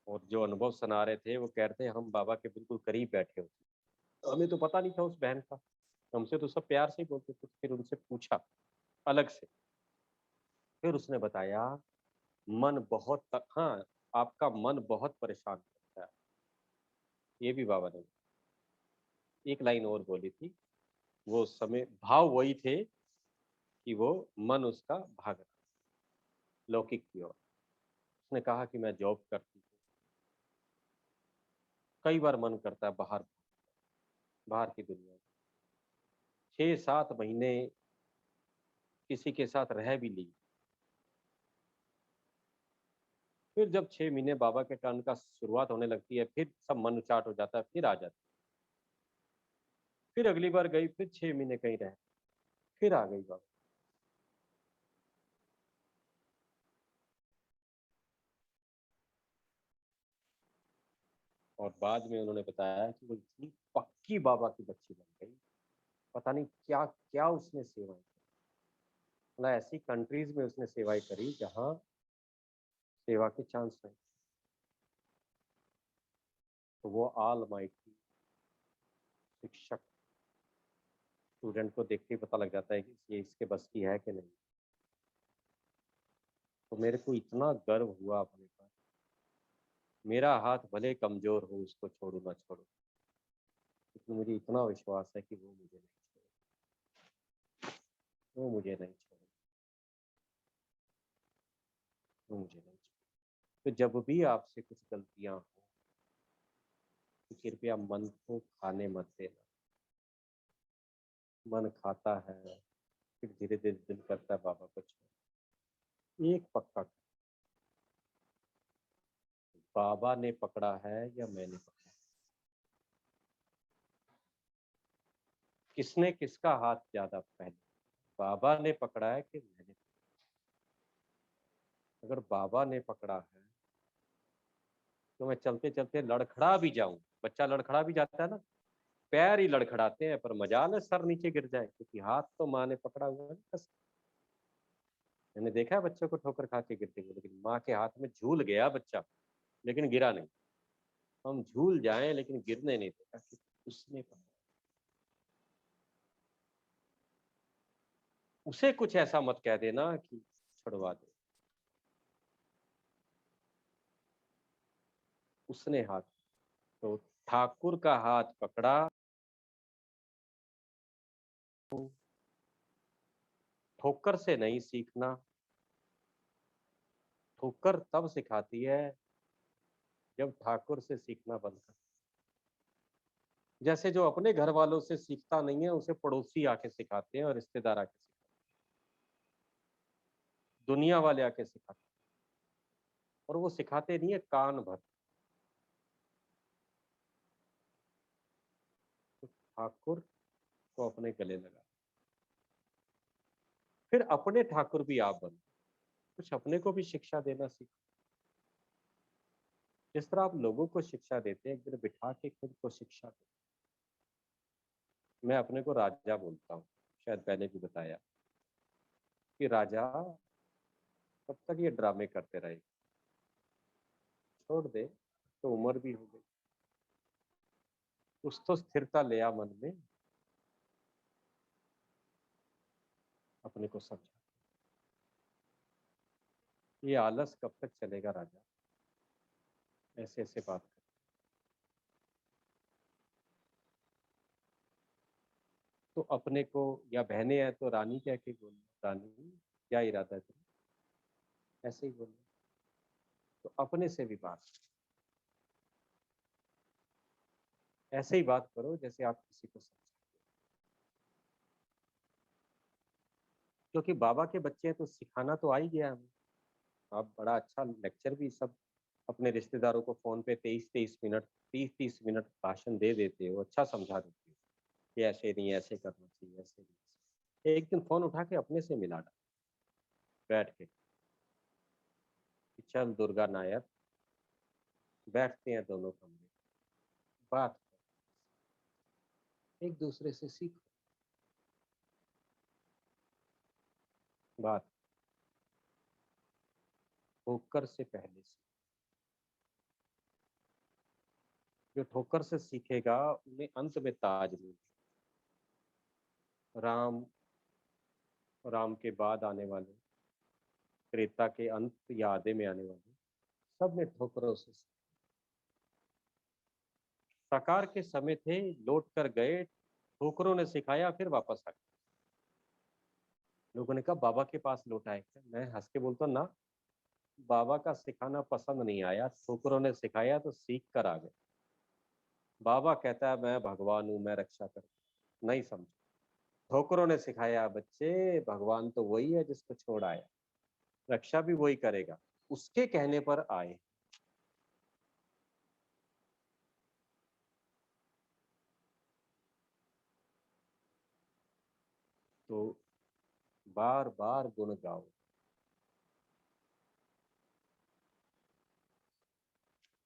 और जो अनुभव सुना रहे थे वो कह रहे थे हम बाबा के बिल्कुल करीब बैठे होते, हमें तो पता नहीं था उस बहन का, हमसे तो सब प्यार से ही बोलते थे। फिर उनसे पूछा अलग से, फिर उसने बताया मन बहुत हाँ, आपका मन बहुत परेशान करता है। ये भी बाबा ने एक लाइन और बोली थी, वो समय भाव वही थे कि वो मन उसका भाग रहा लौकिक की ओर। उसने कहा कि मैं जॉब करती हूँ, कई बार मन करता है बाहर, बाहर की दुनिया में। 6-7 महीने किसी के साथ रह भी ली, फिर जब 6 महीने बाबा के टर्न का शुरुआत होने लगती है, फिर सब मन चाट हो जाता है, फिर आ जाती। फिर अगली बार गई, फिर 6 महीने कहीं रहे, फिर आ गई बाबा। और बाद में उन्होंने बताया कि वो इतनी पक्की बाबा की बच्ची बन गई, पता नहीं क्या क्या उसने सेवाएं की। मतलब ऐसी कंट्रीज में उसने सेवाएं करी जहाँ सेवा के चांस नहीं। तो वो ऑल माइटी शिक्षक स्टूडेंट को देख के पता लग जाता है कि ये इसके बस की है कि नहीं। तो मेरे को इतना गर्व हुआ अपने पर, मेरा हाथ भले कमजोर हो, उसको छोड़ू ना छोड़ू, लेकिन मुझे इतना विश्वास है कि वो मुझे नहीं छोड़े, वो मुझे नहीं छोड़े, वो मुझे नहीं छोड़े। तो जब भी आपसे कुछ गलतियां हो तो कृपया मन को खाने मत देना। मन खाता है, फिर धीरे धीरे दिल करता है बाबा को छोड़। एक पक्का, बाबा ने पकड़ा है या मैंने पकड़ा है? किसने किसका हाथ ज्यादा पहले, बाबा ने पकड़ा है कि मैंने? अगर बाबा ने पकड़ा है तो मैं चलते चलते लड़खड़ा भी जाऊं, बच्चा लड़खड़ा भी जाता है ना, पैर ही लड़खड़ाते हैं, पर मजाल है सर नीचे गिर जाए, क्योंकि हाथ तो माँ ने पकड़ा हुआ है बस। मैंने देखा है बच्चों को ठोकर खा के गिरते हुए, लेकिन माँ के हाथ में झूल गया बच्चा, लेकिन गिरा नहीं। हम झूल जाएं लेकिन गिरने नहीं देता, कि उसने पकड़ा। उसे कुछ ऐसा मत कह देना कि छुड़वा दे, उसने हाथ, तो ठाकुर का हाथ पकड़ा। ठोकर से नहीं सीखना, ठोकर तब सिखाती है जब ठाकुर से सीखना बंद कर। जैसे जो अपने घर वालों से सीखता नहीं है, उसे पड़ोसी आके सिखाते हैं और रिश्तेदार आके सिखाते हैं, दुनिया वाले आके सिखाते हैं, और वो सिखाते नहीं है कान भर। तो ठाकुर को अपने गले लगा, फिर अपने ठाकुर भी आप बनो, कुछ अपने को भी शिक्षा देना सीखो। जिस तरह आप लोगों को शिक्षा देते हैं, एक दिन बिठा के खुद को शिक्षा दो। मैं अपने को राजा बोलता हूँ, शायद पहले भी बताया कि राजा कब तक ये ड्रामे करते रहे, छोड़ दे, तो उम्र भी हो गई, कुछ तो स्थिरता ले आ मन में, अपने को समझा। ये आलस कब तक चलेगा राजा, ऐसे ऐसे बात कर। तो अपने को, या बहनें हैं तो रानी कह के बोलो, रानी क्या इरादा है तुम्हें, ऐसे ही बोलो। तो अपने से भी बात, ऐसे ही बात करो जैसे आप किसी को समझाते हो। क्योंकि बाबा के बच्चे हैं तो सिखाना तो आ ही गया हमें। आप बड़ा अच्छा लेक्चर भी सब अपने रिश्तेदारों को फोन पे 23-23 मिनट, 30-30 मिनट भाषण दे देते हो, अच्छा समझा देते हो कि ऐसे नहीं, ऐसे करना चाहिए, ऐसे नहीं। एक दिन फोन उठा के अपने से मिला डाल, बैठ के कि चल दुर्गा नायर, बैठते हैं दोनों कमरे, बात करो, एक दूसरे से सीखो, बात ठोकर से पहले से। जो ठोकर से सीखेगा उन्हें अंत में ताज मिलेगा। राम, राम के बाद आने वाले, त्रेता के अंत या आधे में आने वाले, सब ने ठोकरों से सीखा। साकार के समय थे, लौट कर गए, ठोकरों ने सिखाया, फिर वापस आ गए। लोगों ने कहा बाबा के पास लौट आए क्या? मैं हंस के बोलता ना, बाबा का सिखाना पसंद नहीं आया, ठोकरों ने सिखाया तो सीख कर आ गए। बाबा कहता है मैं भगवान हूं, मैं रक्षा करूं, नहीं समझ। ठोकरों ने सिखाया बच्चे, भगवान तो वही है जिसको छोड़ आया, रक्षा भी वही करेगा, उसके कहने पर आए। तो बार बार गुण गाओ।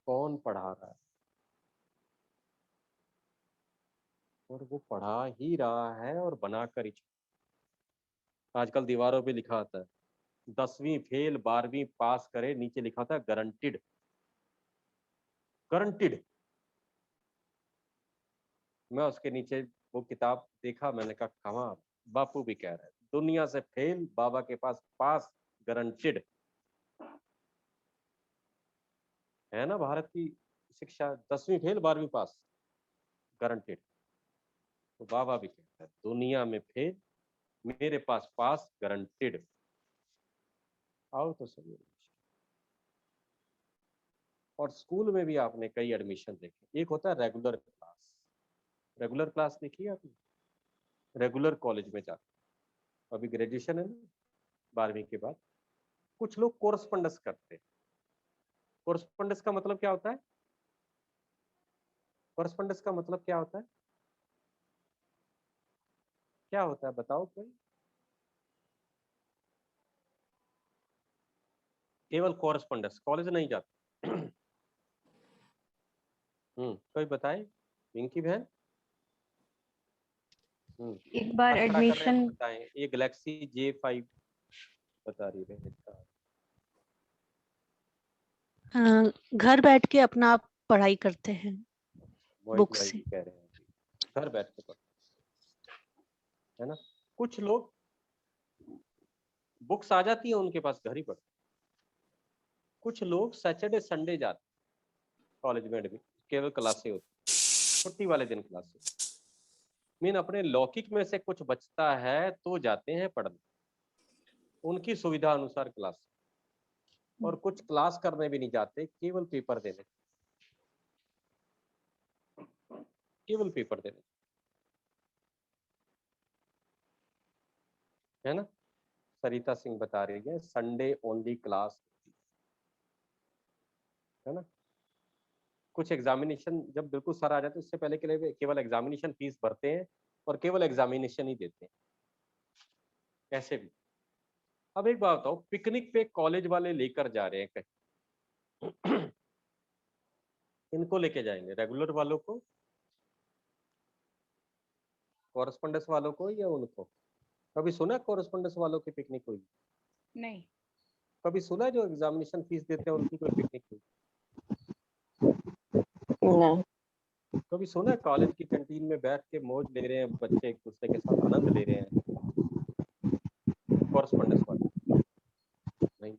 कौन पढ़ा रहा है, और वो पढ़ा ही रहा है और बनाकर ही। आजकल दीवारों पे लिखा आता है 10वीं फेल 12वीं पास करे, नीचे लिखा था गारंटीड, गारंटीड। मैं उसके नीचे वो किताब देखा, मैंने कहा कमाल, बापू भी कह रहे हैं दुनिया से फेल, बाबा के पास पास गारंटेड है ना। भारत की शिक्षा 10वीं फेल 12वीं पास गारंटेड। तो बाबा भी कहता है दुनिया में फेल, मेरे पास गारंटेड। आओ तो सही। और स्कूल में भी आपने कई एडमिशन देखे। एक होता है रेगुलर क्लास, रेगुलर क्लास देखी है आपने, रेगुलर कॉलेज में जाते, अभी ग्रेजुएशन है ना 12वीं के बाद, कुछ लोग कोरस्पॉन्डेंस करते हैं। कोरस्पॉन्डेंस का मतलब क्या होता है? कोरस्पॉन्डेंस का मतलब क्या होता है? क्या होता है बताओ कोई? केवल कोरस्पॉन्डेंस, कॉलेज नहीं जाते। कोई बताए, पिंकी बहन? एक बार क्या कर रहे हैं एडमिशन बताएं। ये गैलेक्सी J5 बता रही है इसका। घर बैठ के अपना आप पढ़ाई करते हैं मोहित बुक भाई से। भी कह रहे हैं घर बैठ के पढ़ते है ना। कुछ लोग बुक्स आ जाती है उनके पास, घर ही पढ़ते। कुछ लोग सैटरडे संडे जाते कॉलेज में, एडमिट केवल क्लासें होती, छुट्टी वाले दिन क्लासेस। मीन अपने लौकिक में से कुछ बचता है तो जाते हैं पढ़ने, उनकी सुविधा अनुसार क्लास। और कुछ क्लास करने भी नहीं जाते, केवल पेपर देने, केवल पेपर देने, है ना। सरिता सिंह बता रही है संडे ओनली क्लास, है ना। कुछ एग्जामिनेशन जब बिल्कुल सर आ जाते हैं उससे पहले के लिए केवल एग्जामिनेशन फीस भरते हैं और केवल एग्जामिनेशन ही देते हैं, कैसे भी। अब एक बात बताओ, पिकनिक पे कॉलेज वाले लेकर जा रहे हैं कहीं, इनको लेके जाएंगे, रेगुलर वालों को, कॉरेस्पॉन्डेंस वालों को, या उनको? कभी सुना कॉरेस्पॉन्डेंस वालों की पिकनिक हुई? नहीं। कभी सुना जो एग्जामिनेशन फीस देते हैं उनकी कोई पिकनिक हुई? नहीं। कभी सुना कॉलेज की कैंटीन में बैठ के मौज ले रहे हैं बच्चे, एक दूसरे के साथ आनंद ले रहे हैं कॉरेस्पॉन्डेंस वाले? नहीं।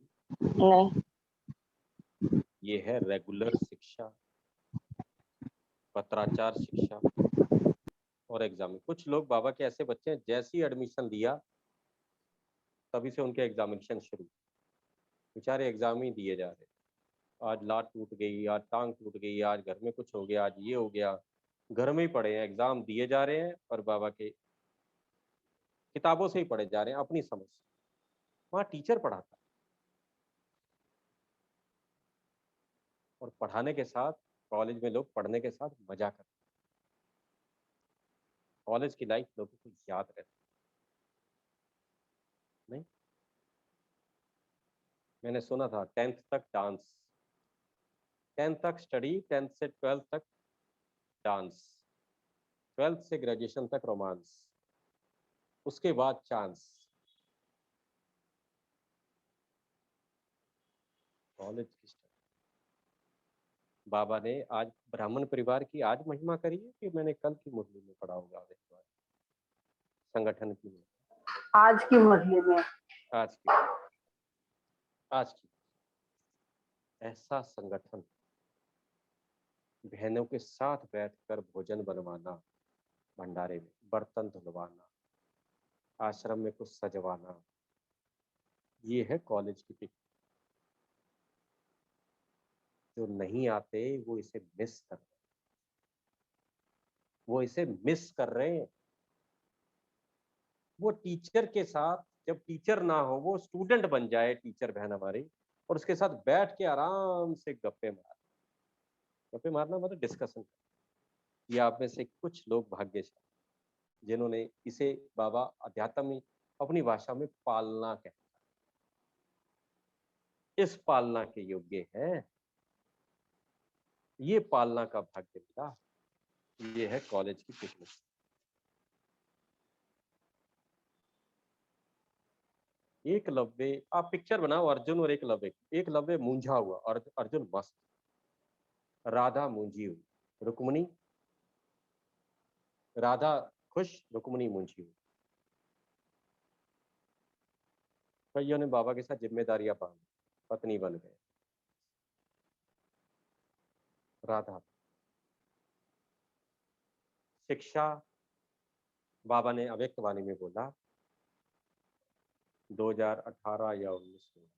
नहीं। ये है रेगुलर शिक्षा, पत्राचार शिक्षा और एग्जाम। कुछ लोग बाबा के ऐसे बच्चे हैं, जैसे ही एडमिशन दिया तभी से उनके एग्जामिनेशन शुरू, बेचारे एग्जाम ही दिए जा रहे। आज लात टूट गई, आज टांग टूट गई, आज घर में कुछ हो गया, आज ये हो गया, घर में ही पड़े हैं, एग्जाम दिए जा रहे हैं और बाबा के किताबों से ही पढ़े जा रहे हैं अपनी समझ से। वहाँ टीचर पढ़ाता है और पढ़ाने के साथ कॉलेज में लोग पढ़ने के साथ मजा करते हैं। कॉलेज की लाइफ लोगों को याद रहती नहीं। मैंने सुना था 10th तक डांस, 10th तक स्टडी, 10th से 12th तक डांस, 12th से ग्रेजुएशन तक रोमांस, उसके बाद चांस। कॉलेज की स्टडी बाबा ने आज ब्राह्मण परिवार की आज महिमा करी है कि मैंने कल की मुरली में पढ़ा होगा, संगठन की आज की मुरली में, आज की ऐसा संगठन, बहनों के साथ बैठकर भोजन बनवाना, भंडारे में बर्तन धुलवाना, आश्रम में कुछ सजवाना, ये है कॉलेज की पिक। जो नहीं आते वो इसे मिस कर रहे हैं, वो इसे मिस कर रहे हैं। वो टीचर के साथ, जब टीचर ना हो वो स्टूडेंट बन जाए टीचर बहन हमारी, और उसके साथ बैठ के आराम से गप्पे मारना मतलब डिस्कशन। ये आप में से कुछ लोग भाग्यशाली जिन्होंने इसे बाबा अध्यात्म में अपनी भाषा में पालना कहता है, इस पालना के योग्य है, ये पालना का भाग्य मिला। ये है कॉलेज की पिकनिक। एकलव्य, आप पिक्चर बनाओ अर्जुन और एकलव्य, एकलव्य मूंझा हुआ और अर्जुन मस्त, राधा मूंझी हुई, रुक्मणी, राधा खुश रुक्मणी मुंशी हुई। कईयों ने बाबा के साथ जिम्मेदारियां पाली, पत्नी बन गए। राधा शिक्षा, बाबा ने अव्यक्त वाणी में बोला 2018 या 19 में,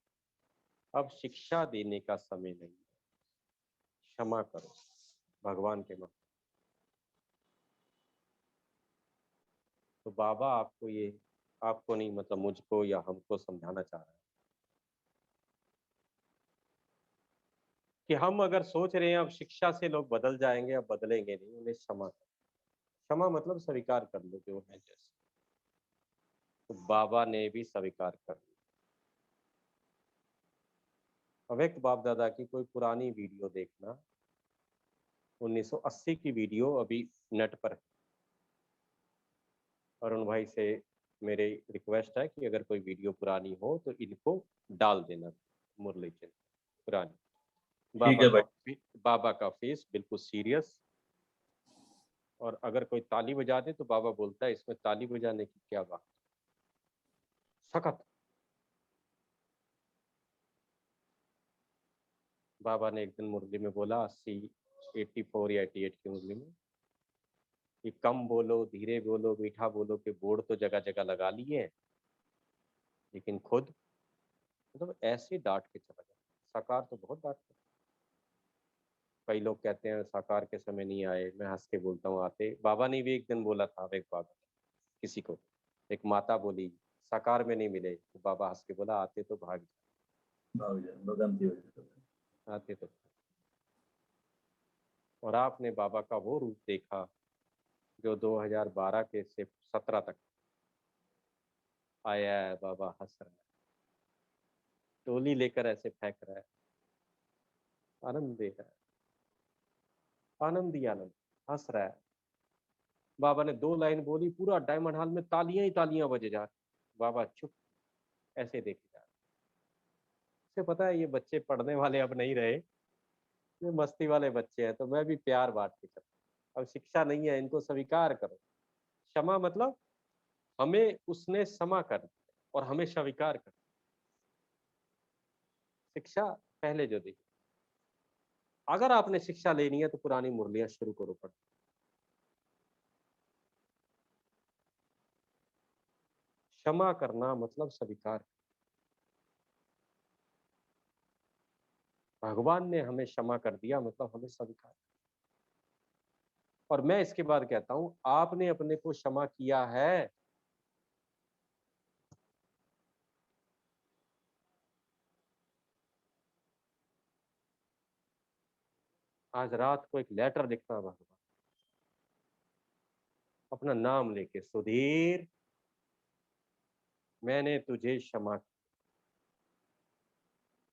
अब शिक्षा देने का समय नहीं है, क्षमा करो भगवान के नाम। तो बाबा आपको ये, आपको नहीं मतलब मुझको या हमको समझाना चाह रहा है कि हम अगर सोच रहे हैं अब शिक्षा से लोग बदल जाएंगे, अब बदलेंगे नहीं, उन्हें क्षमा करो। क्षमा मतलब स्वीकार कर लो जो है जैसे। तो बाबा ने भी स्वीकार कर लिया। अव्यक्त बाप दादा की कोई पुरानी वीडियो देखना, 1980 की वीडियो अभी नेट पर है। अरुण भाई से मेरे रिक्वेस्ट है कि अगर कोई वीडियो पुरानी हो तो इनको डाल देना, मुरली चिन्ह पुरानी। ठीक है भाई। बाबा का फेस बिल्कुल सीरियस, और अगर कोई ताली बजा दे तो बाबा बोलता है इसमें ताली बजाने की क्या बात, सख्त। बाबा ने एक दिन मुरली में बोला 84 या 88 की मुरली में कि कम बोलो, धीरे बोलो, मीठा बोलो के बोर्ड तो जगह जगह लगा लिए, लेकिन खुद मतलब ऐसे डांट के चला जाए। साकार तो बहुत डांटते। कई लोग कहते हैं साकार के समय नहीं आए, मैं हंस के बोलता हूँ आते। बाबा ने भी एक दिन बोला था, एक बाबा किसी को, एक माता बोली साकार में नहीं मिले, तो बाबा हंस के बोला आते तो भाग आते तो। और आपने बाबा का वो रूप देखा जो 2012 के से 17 तक आया है। बाबा हंस रहा है, टोली लेकर ऐसे फेंक रहा है, आनंद दे रहा है, आनंद ही आनंद, हंस रहा है। बाबा ने 2 लाइन बोली, पूरा डायमंड हॉल में तालियां ही तालियां बजे जा रही। बाबा चुप ऐसे देखे जा रहे। उसे पता है ये बच्चे पढ़ने वाले अब नहीं रहे, ये मस्ती वाले बच्चे हैं, तो मैं भी प्यार बांट के चलता। अब शिक्षा नहीं है, इनको स्वीकार करो। क्षमा मतलब हमें उसने क्षमा कर दिया और हमें स्वीकार कर। शिक्षा पहले जो दी, अगर आपने शिक्षा लेनी है तो पुरानी मुरलियां शुरू करो पढ़। क्षमा करना मतलब स्वीकार। भगवान ने हमें क्षमा कर दिया मतलब हमें स्वीकार। और मैं इसके बाद कहता हूं, आपने अपने को क्षमा किया है, आज रात को एक लेटर लिखना भगवान, अपना नाम लेके, सुधीर मैंने तुझे क्षमा किया।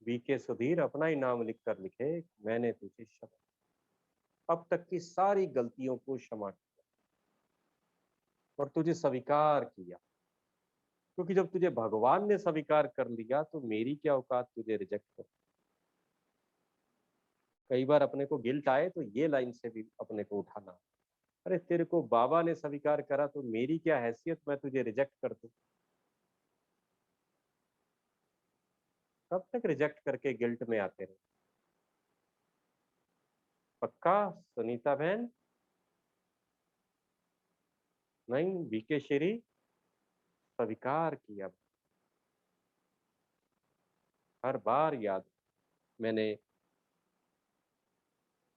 बीके सुधीर अपना ही नाम लिखकर लिखे, मैंने तुझे क्षमा, अब तक की सारी गलतियों को क्षमा किया और तुझे स्वीकार किया। क्योंकि जब तुझे भगवान ने स्वीकार कर लिया तो मेरी क्या औकात तुझे रिजेक्ट कर। कई बार अपने को गिल्ट आए तो ये लाइन से भी अपने को उठाना, अरे तेरे को बाबा ने स्वीकार करा तो मेरी क्या हैसियत मैं तुझे रिजेक्ट कर दूं। कब तक रिजेक्ट करके गिल्ट में आते रहे। पक्का सुनीता बहन? नहीं, बीके श्री स्वीकार किया। हर बार याद, मैंने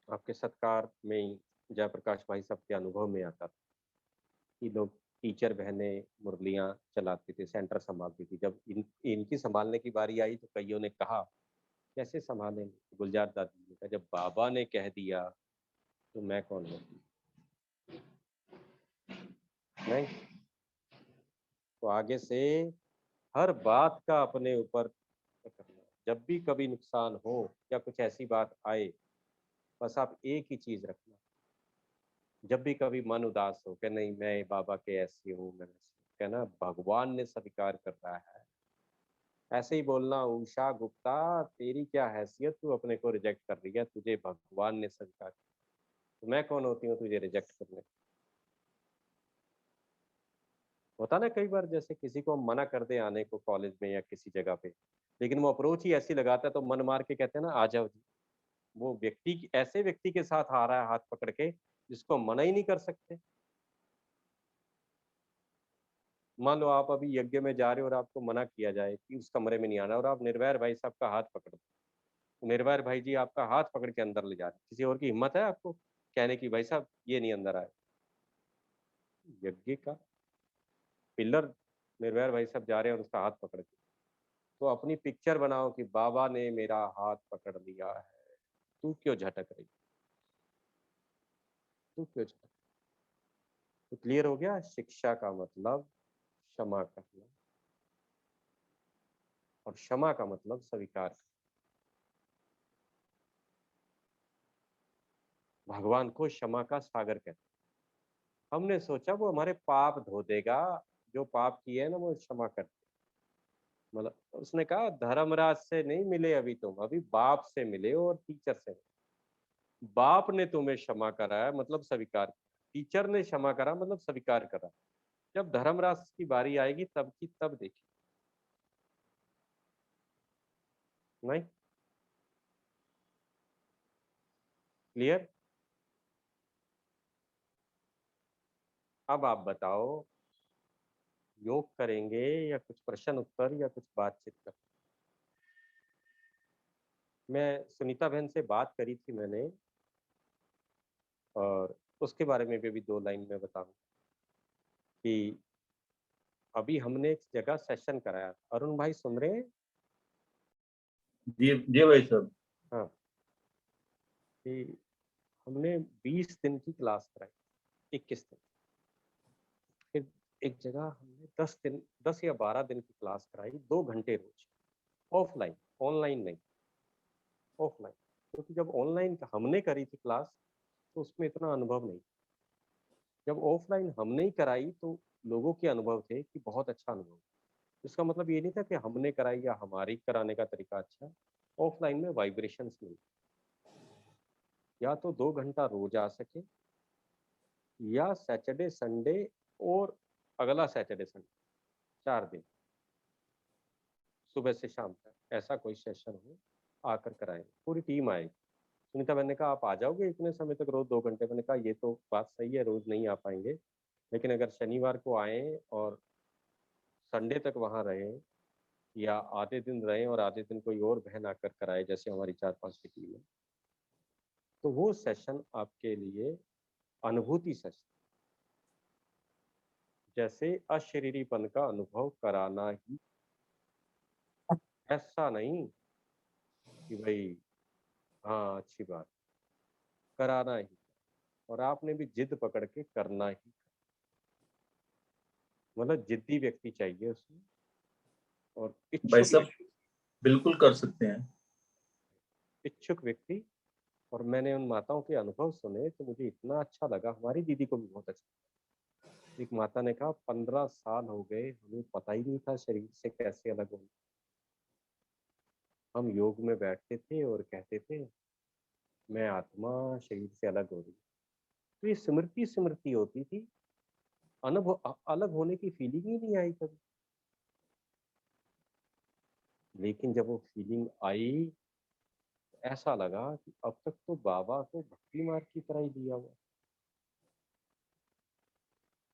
आपके सत्कार में ही जयप्रकाश भाई साहब के अनुभव में आता था कि लोग टीचर बहनें मुरलियां चलाती थी, सेंटर संभालती थी। जब इनकी संभालने की बारी आई तो कईयों ने कहा कैसे संभालेंगे। गुलजार दादी ने कहा जब बाबा ने कह दिया तो मैं कौन हूँ। नहीं, तो आगे से हर बात का अपने ऊपर करना। जब भी कभी नुकसान हो या कुछ ऐसी बात आए, बस आप एक ही चीज रखना, जब भी कभी मन उदास हो कि नहीं मैं बाबा के ऐसी हूँ, मैं वैसी हूँ, कहना भगवान ने स्वीकार कर रहा है। ऐसे ही बोलना, उषा गुप्ता तेरी क्या हैसियत, तू अपने को रिजेक्ट कर रही है, तुझे भगवान ने स्वीकार किया, तो मैं कौन होती हूँ तुझे रिजेक्ट करने। होता ना कई बार, जैसे किसी को हम मना कर दे आने को कॉलेज में या किसी जगह पे, लेकिन वो अप्रोच ही ऐसी लगाता है तो मन मार के कहते हैं ना, आ जाओ जी। वो ऐसे व्यक्ति के साथ आ रहा है हाथ पकड़ के, जिसको हम मना ही नहीं कर सकते। मान लो आप अभी यज्ञ में जा रहे हो और आपको मना किया जाए कि उस कमरे में नहीं आना, और आप निर्वैर भाई साहब का हाथ पकड़ दो, निर्वैर भाई जी आपका हाथ पकड़ के अंदर ले जा रहे हैं, किसी और की हिम्मत है आपको कहने की भाई साहब ये नहीं अंदर आए? यज्ञ का पिलर निर्वैर भाई साहब जा रहे हैं और उसका हाथ पकड़ के, तो अपनी पिक्चर बनाओ कि बाबा ने मेरा हाथ पकड़ लिया है, तू क्यों झटक रही, तू क्यों झटक? तो क्लियर हो गया, शिक्षा का मतलब क्षमा करना, और क्षमा का मतलब स्वीकार करना। भगवान को क्षमा का सागर कहते हैं। हमने सोचा वो हमारे पाप धो देगा, जो पाप किए है ना वो क्षमा कर दे। मतलब उसने कहा धर्मराज से नहीं मिले अभी तुम, अभी बाप से मिले और टीचर से मिले। बाप ने तुम्हें क्षमा करा है मतलब स्वीकार किया, टीचर ने क्षमा करा मतलब स्वीकार करा। जब धर्मराज की बारी आएगी तब की तब देखी। नहीं क्लियर? अब आप बताओ, योग करेंगे या कुछ प्रश्न उत्तर या कुछ बातचीत कर? मैं सुनीता बहन से बात करी थी मैंने, और उसके बारे में भी 2 लाइन में बताऊं कि अभी हमने एक जगह सेशन कराया। अरुण भाई सुन रहे हैं? जी जी भाई साहब। हाँ, कि हमने 20 दिन की क्लास कराई, 21 दिन। फिर एक जगह हमने 10 या 12 दिन की क्लास कराई, 2 घंटे रोज, ऑफलाइन, ऑनलाइन नहीं, ऑफलाइन। क्योंकि जब ऑनलाइन हमने करी थी क्लास तो उसमें इतना अनुभव नहीं। जब ऑफलाइन हमने ही कराई तो लोगों के अनुभव थे कि बहुत अच्छा अनुभव। इसका मतलब ये नहीं था कि हमने कराई या हमारी कराने का तरीका अच्छा है। ऑफलाइन में वाइब्रेशंस नहीं, या तो 2 घंटा रोज आ सके, या सैटरडे संडे और अगला सैटरडे संडे, 4 दिन सुबह से शाम तक ऐसा कोई सेशन हो, आकर कराएंगे, पूरी टीम आएगी। सुनीता मैंने कहा आप आ जाओगे इतने समय तक रोज 2 घंटे? मैंने कहा ये तो बात सही है, रोज नहीं आ पाएंगे, लेकिन अगर शनिवार को आए और संडे तक वहाँ रहे, या आधे दिन रहे और आधे दिन कोई और बहन आकर कराए, जैसे हमारी 4-5 की टीम है, तो वो सेशन आपके लिए अनुभूति सेशन, जैसे अशरीरीपन का अनुभव कराना ही, ऐसा नहीं कि भाई हाँ अच्छी बात, कराना ही। और आपने भी जिद पकड़ के करना ही, मतलब जिद्दी व्यक्ति चाहिए उसमें, और भाई इच्छुक साहब बिल्कुल कर सकते हैं। इच्छुक व्यक्ति। और मैंने उन माताओं के अनुभव सुने तो मुझे इतना अच्छा लगा, हमारी दीदी को भी बहुत अच्छा। एक माता ने कहा 15 साल हो गए हमें पता ही नहीं था शरीर से कैसे अलग होना। हम योग में बैठते थे और कहते थे मैं आत्मा शरीर से अलग हो रही। तो ये स्मृति स्मृति होती थी, अनुभव अलग होने की फीलिंग ही नहीं आई कभी। लेकिन जब वो फीलिंग आई, ऐसा लगा कि अब तक तो बाबा को भक्ति मार्ग की तरह ही दिया हुआ।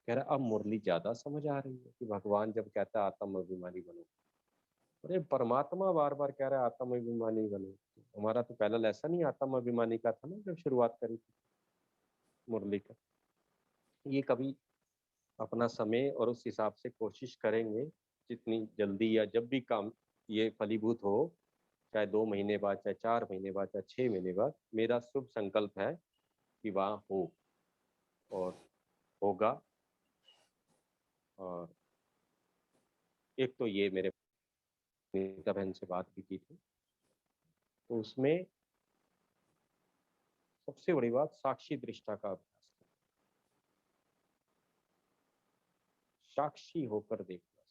कह रहा अब मुरली ज्यादा समझ आ रही है कि भगवान जब कहता है आत्म अभिमानी बनो, अरे परमात्मा बार बार कह रहा है आत्म अभिमानी बनो। हमारा तो पहला लेसन ही आत्म अभिमानी का था ना, जब शुरुआत करी थी मुरली का। ये कभी अपना समय और उस हिसाब से कोशिश करेंगे, जितनी जल्दी या जब भी काम ये फलीभूत हो, चाहे 2 महीने बाद, चाहे 4 महीने बाद, चाहे 6 महीने बाद, मेरा शुभ संकल्प है कि वहाँ हो और होगा। और एक तो ये मेरे नीता बहन से बात भी की थी, तो उसमें सबसे बड़ी बात साक्षी दृष्टा का अभ्यास करना, साक्षी होकर देखना,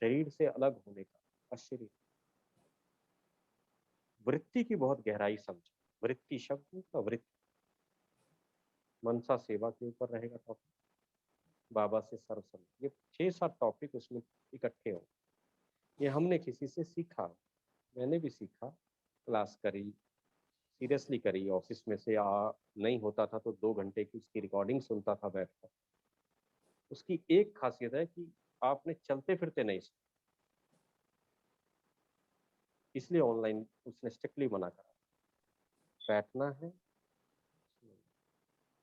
शरीर से अलग होने का अशरीर। वृत्ति की बहुत गहराई समझे, वृत्ति शब्द का वृत्ति, मनसा सेवा के ऊपर रहेगा टॉपिक। बाबा से सर्वसम्मति, ये 6-7 टॉपिक उसमें इकट्ठे हो। ये हमने किसी से सीखा, मैंने भी सीखा, क्लास करी, सीरियसली करी, ऑफिस में से नहीं होता था तो 2 घंटे की उसकी रिकॉर्डिंग सुनता था बैठकर। उसकी एक खासियत है कि आपने चलते फिरते नहीं सुना, इसलिए ऑनलाइन उसने स्ट्रिक्टली मना करा, बैठना है।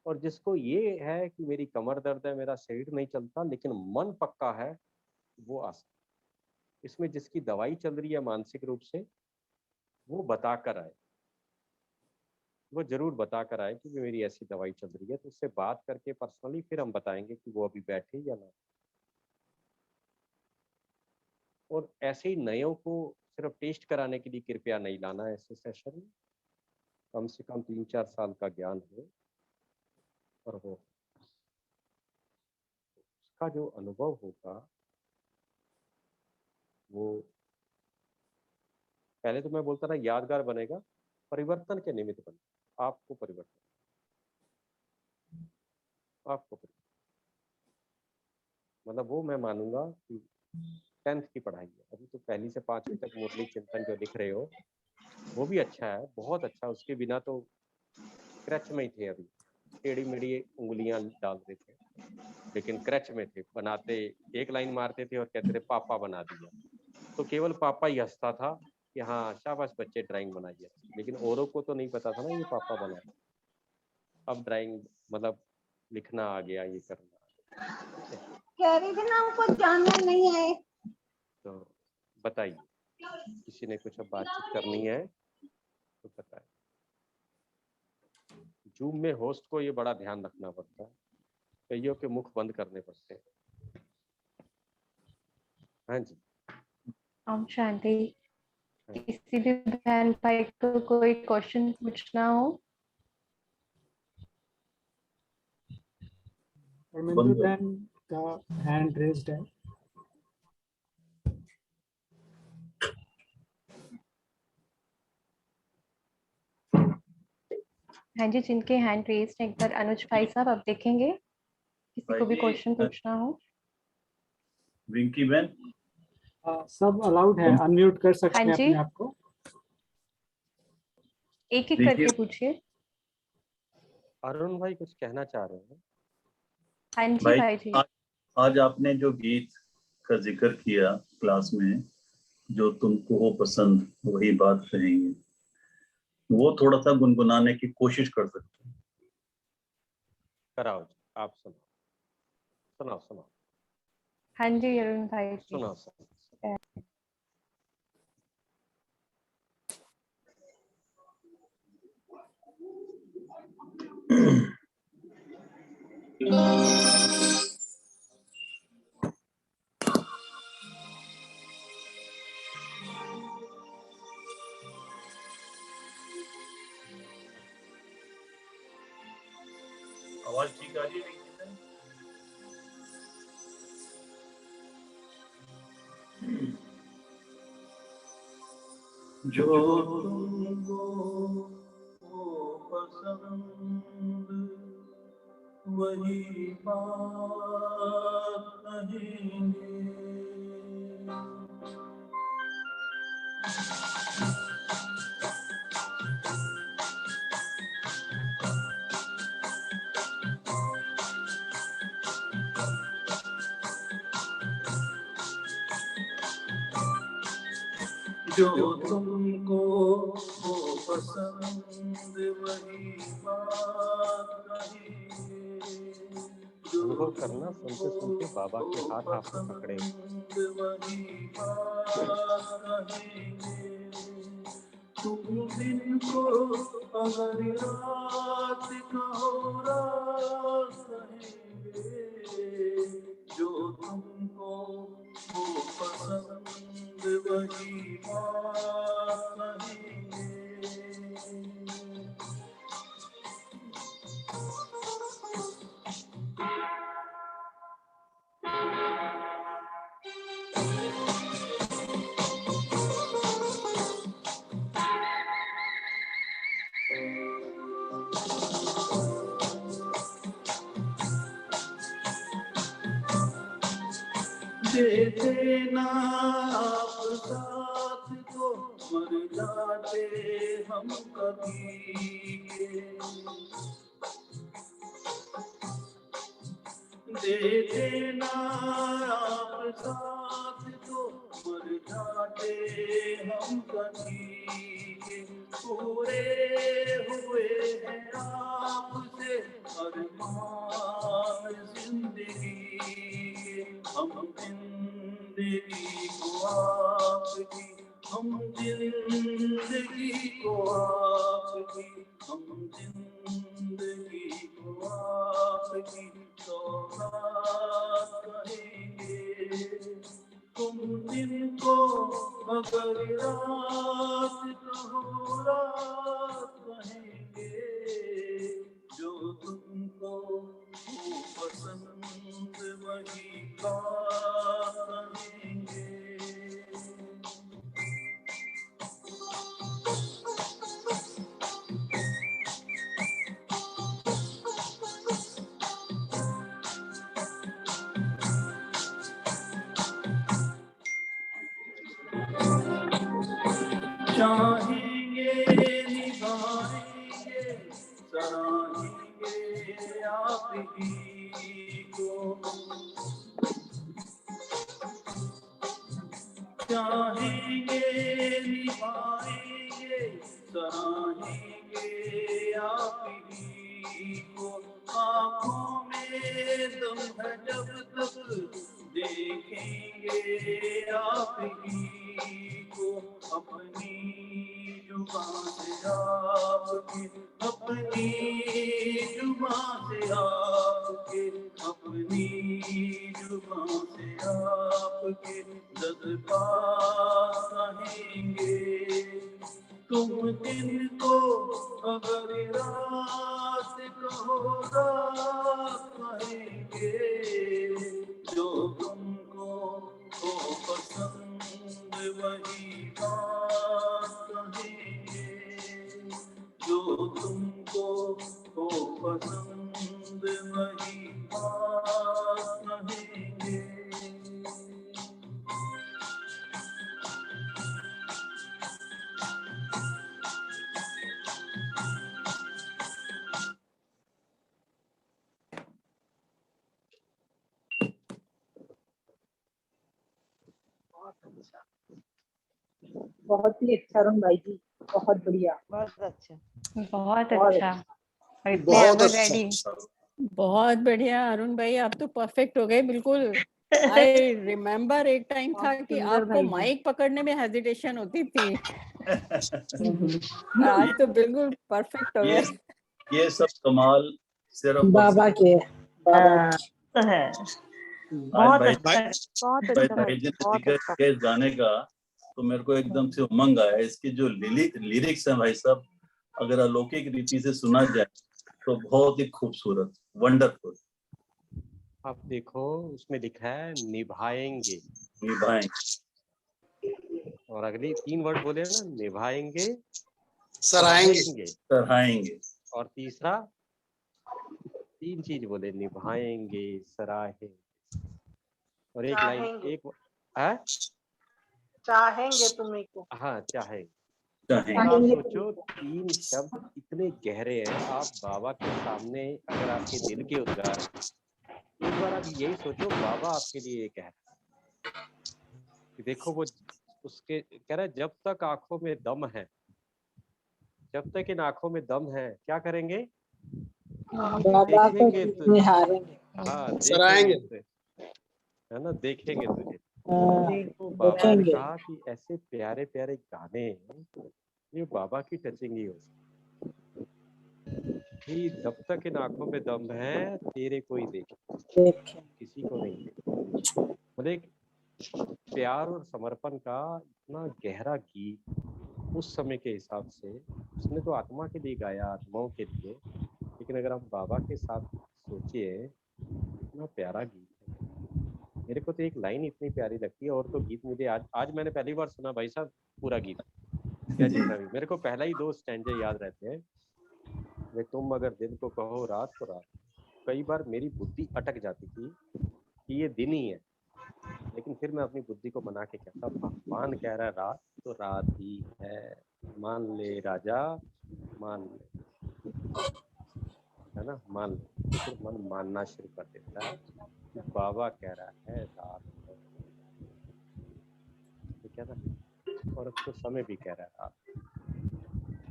और जिसको ये है कि मेरी कमर दर्द है, मेरा शरीर नहीं चलता, लेकिन मन पक्का है, वो आ सकता। इसमें जिसकी दवाई चल रही है मानसिक रूप से, वो बता कर आए, वो जरूर बता कर आए कि मेरी ऐसी दवाई चल रही है, तो उससे बात करके पर्सनली फिर हम बताएंगे कि वो अभी बैठे या ना। और ऐसे ही नयों को सिर्फ टेस्ट कराने के लिए कृपया नहीं लाना ऐसे सेशन में। कम से कम 3-4 साल का ज्ञान हो और वो उसका जो अनुभव होगा वो, पहले तो मैं बोलता था यादगार बनेगा, परिवर्तन के निमित्त बनेगा। आपको परिवर्तन, मतलब वो मैं मानूंगा कि 10th की पढ़ाई है, अभी तो 1ली से 5वीं तक मुरली चिंतन जो लिख रहे हो वो भी अच्छा है, बहुत अच्छा। उसके बिना तो क्रच में ही थे, अभी टेढ़ी मेढ़ी उंगलियां डाल रहे थे, लेकिन क्रच में थे, बनाते एक लाइन मारते थे और कहते थे पापा बना दिया, तो केवल पापा ही हंसता था कि हाँ शाबाश बच्चे ड्राइंग बनाइए, लेकिन औरों को तो नहीं पता था ना ये पापा बना। अब ड्राइंग मतलब लिखना आ गया, ये करना। कह रही थी ना हमको जानना नहीं है। तो बताइए, किसी ने कुछ अब बातचीत करनी है तो बताइए। जूम में होस्ट को ये बड़ा ध्यान रखना पड़ता है, कईयों के मुख बंद करने पड़ते हैं। हाँ जी, ओम शांति। किसी भी बहन भाई को कोई क्वेश्चन पूछना हो? परमिंदर बहन का हैंड रेज्ड है। हाँ जी, जिनके हैंड रेज एक बार अनुज भाई साहब आप देखेंगे, किसी को भी क्वेश्चन पूछना हो। विंकी बहन, सब अलाउड है, अनम्यूट कर सकते हाँ हैं जी, अपने आप को। एक एक देखिए, करके पूछिए। अरुण भाई कुछ कहना चाह रहे हैं? हाँ जी भाई भाई जी। आज आपने जो गीत का जिक्र किया क्लास में, जो तुमको हो पसंद वही बात कहेंगे, वो थोड़ा सा गुनगुनाने की कोशिश कर सकते हैं। कराओ जी, आप सुनाओ। हाँ जी अरुण भाई जी। सुनाओ। आवाज ठीक आ रही है विंकी बहन? जो तुमको हो पसंद वही बात कहेंगे, जो तुमको हो पसंद वही बात कहेंगे, अनुभव करना, सुनते सुनते बाबा के हाथ आपने पकड़े। वही बात कहेंगे। तुम दिन को अगर रात कहो रात कहेंगे, जो तुमको हो पसंद वही बात कहेंगे। दे देना आप साथ तो मर जाते हम कभी के। दे देना आप साथ तो मर जाते हम कभी के। पूरे हुए हैं आपसे अरमान जिंदगी के। हम जिंदगी को आपकी, हम जिंदगी को आपकी, हम जिंदगी को आपकी सौगात कहेंगे। तुम जिनको मगर रात कहो रात कहेंगे। जो तुमको हो पसंद वही बात कहेंगे। चाहेंगे निभाएंगे सराहेंगे आप ही को। चाहेंगे निभाएंगे सराहेंगे आप ही को। आँखों में दम है जब तक देखेंगे आप ही को। अपनी जुबान से आपके, अपनी जुबान से आपके, अपनी जुबान से आपके जज्बात कहेंगे। तुम दिन को अगर रात कहो रात कहेंगे। जो तुमको हो पसंद वही बात कहेंगे। जो तुमको हो पसंद वही बात कहेंगे। बहुत ही अच्छा अरुण भाई जी, बहुत बढ़िया। बहुत अच्छा। बहुत बहुत अच्छा। और इतने बहुत एवर अच्छा। रेडी। बहुत बढ़िया अरुण भाई, आप तो परफेक्ट हो गए बिल्कुल। आई रिमेम्बर एक टाइम था कि सुंदर आपको भाई जी। माइक पकड़ने में हेजिटेशन होती थी। आज तो बिल्कुल परफेक्ट हो गए। ये सब कमाल सिर्फ बाबा के, बाबा हाँ, तो है। आज बहुत भाई अच्छा, बहुत भाई अच्छा भाई, भाई जी ने बहुत जिक्र अच्छा। किया इस गाने का, तो मेरे को एकदम से उमंग आया। इसकी जो लिरिक्स हैं भाई साहब, अगर अलौकिक रीति से सुना जाए तो बहुत ही खूबसूरत, वंडरफुल। आप देखो उसमें लिखा है निभाएंगे, निभाएंगे, और अगली 3 वर्ड बोले ना, निभाएंगे, सराहेंगे, सराहेंगे, और तीसरा 3 चीज बोले, निभाएंगे, सराहेंगे, और एक लाइन चाहेंगे, एक है चाहेंगे तुम्हें को। हाँ चाहेंगे। चाहेंगे। और आप सोचो 3 शब्द इतने गहरे हैं। आप बाबा के सामने अगर आपके दिल के उद्गार, एक बार आप यही सोचो बाबा आपके लिए ये कह रहे हैं कि देखो वो उसके कह रहा है जब तक आंखों में दम है, जब तक इन आंखों में दम है क्या करेंगे? बाबा को देखेंगे तुझे, निहारेंगे। हाँ सराहेंगे। देखेंगे तुझे, है ना, देखेंगे तुझे। हाँ, तो बाबा ने देखेंगे। कहा कि ऐसे प्यारे प्यारे गाने ये बाबा की टचिंग ही हो कि जब तक इन आंखों में दम है तेरे कोई देखे, देखें। किसी को नहीं देखे। बोले प्यार और समर्पण का इतना गहरा गीत उस समय के हिसाब से, उसने तो आत्मा के लिए गाया, आत्माओं के लिए, लेकिन अगर हम बाबा के साथ सोचिए इतना प्यारा गीत है। मेरे को तो एक लाइन इतनी प्यारी लगती है, और तो गीत मुझे आज मैंने पहली बार सुना भाई साहब पूरा गीत, क्या जितना भी। मेरे को पहला ही 2 स्टैंजे याद रहते हैं, वे तुम अगर दिन को कहो रात को रात। कई बार मेरी बुद्धि अटक जाती थी कि ये दिन ही है, लेकिन फिर मैं अपनी बुद्धि को मना के कहता, भगवान कह रहा है रात, तो रात ही है, मान ले राजा, मान ले, है ना, मान ले। फिर मन मानना शुरू कर देता है कि बाबा कह रहा है रात है, ठीक है ना, और अब तो समय भी कह रहा है रात।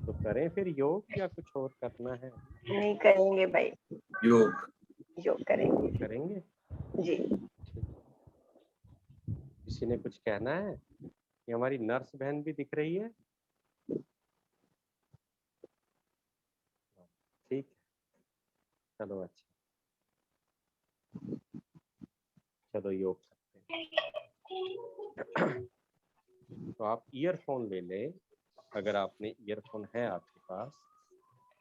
तो करें फिर योग या कुछ और करना है? नहीं करेंगे भाई, योग करेंगे करेंगे जी। किसी ने कुछ कहना है? ये हमारी नर्स बहन भी दिख रही है, ठीक, चलो अच्छा, चलो योग करते हैं। तो आप ईयरफोन ले लें, अगर आपने ईयरफोन है आपके पास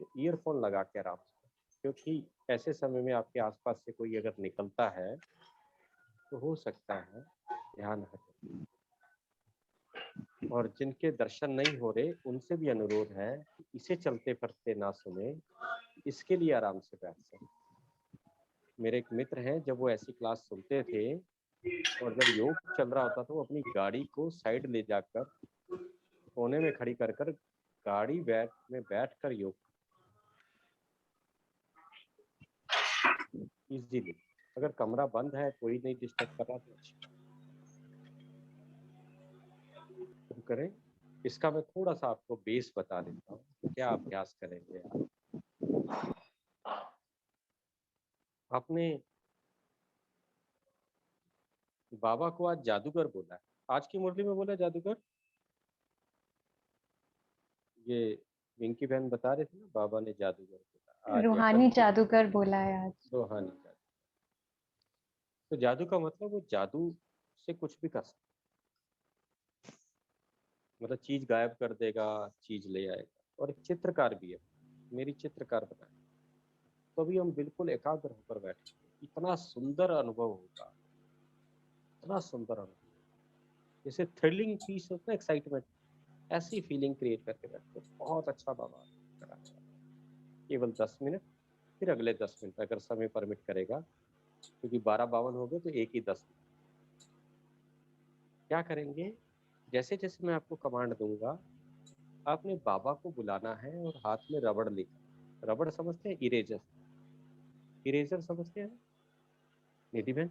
तो ईयरफोन लगा के आराम से, क्योंकि ऐसे समय में आपके आसपास से कोई अगर निकलता है तो हो सकता है ध्यान हटे। और जिनके दर्शन नहीं हो रहे उनसे भी अनुरोध है कि इसे चलते फिरते ना सुने, इसके लिए आराम से बैठ सकते। मेरे एक मित्र हैं, जब वो ऐसी क्लास सुनते थे और जब योग चल रहा होता था वो अपनी गाड़ी को साइड ले जाकर कोने में खड़ी कर कर गाड़ी में बैठ कर योग इजीली, अगर कमरा बंद है कोई नहीं डिस्टर्ब कर रहा तो अच्छा तो करें। इसका मैं थोड़ा सा आपको बेस बता देता हूँ, क्या अभ्यास करेंगे आप। आपने बाबा को आज जादूगर बोला है, आज की मुरली में बोला जादूगर, ये विंकी बहन बता रहे थे ना, बाबा ने जादूगर बोला आज, रूहानी जादूगर बोला है आज। रूहानी जादू। तो जादू का मतलब वो जादू से कुछ भी कर सकता, मतलब चीज गायब कर देगा, चीज ले आएगा। और एक चित्रकार भी है, मेरी चित्रकार बनाए, तो अभी हम बिल्कुल एकाग्र होकर बैठे, इतना सुंदर अनुभव होगा, इतना सुंदर अनुभव, जैसे थ्रिलिंग पीस होता है, एक्साइटमेंट, ऐसी फीलिंग क्रिएट करके बैठते, बहुत अच्छा बाबा करा। केवल 10 मिनट, फिर अगले 10 मिनट अगर समय परमिट करेगा, क्योंकि 12:52 हो गए तो एक ही 10 मिनट। क्या करेंगे, जैसे जैसे मैं आपको कमांड दूंगा आपने बाबा को बुलाना है और हाथ में रबड़ लेकर, रबड़ समझते हैं, इरेजर, इरेजर समझते हैं निधि बहन,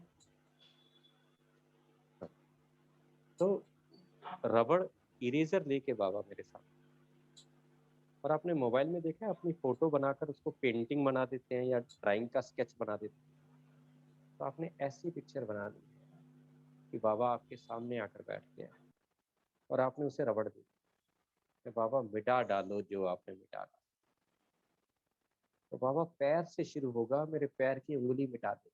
तो रबड़ इरेजर लेके बाबा मेरे साथ, और आपने मोबाइल में देखा है अपनी फोटो बनाकर उसको पेंटिंग बना देते हैं या ड्राइंग का स्केच बना देते हैं, तो आपने ऐसी पिक्चर बना दी कि बाबा आपके सामने आकर बैठ गया और आपने उसे रबड़ दी कि बाबा मिटा डालो जो आपने मिटा डाला। तो बाबा पैर से शुरू होगा, मेरे पैर की उंगली मिटा दे,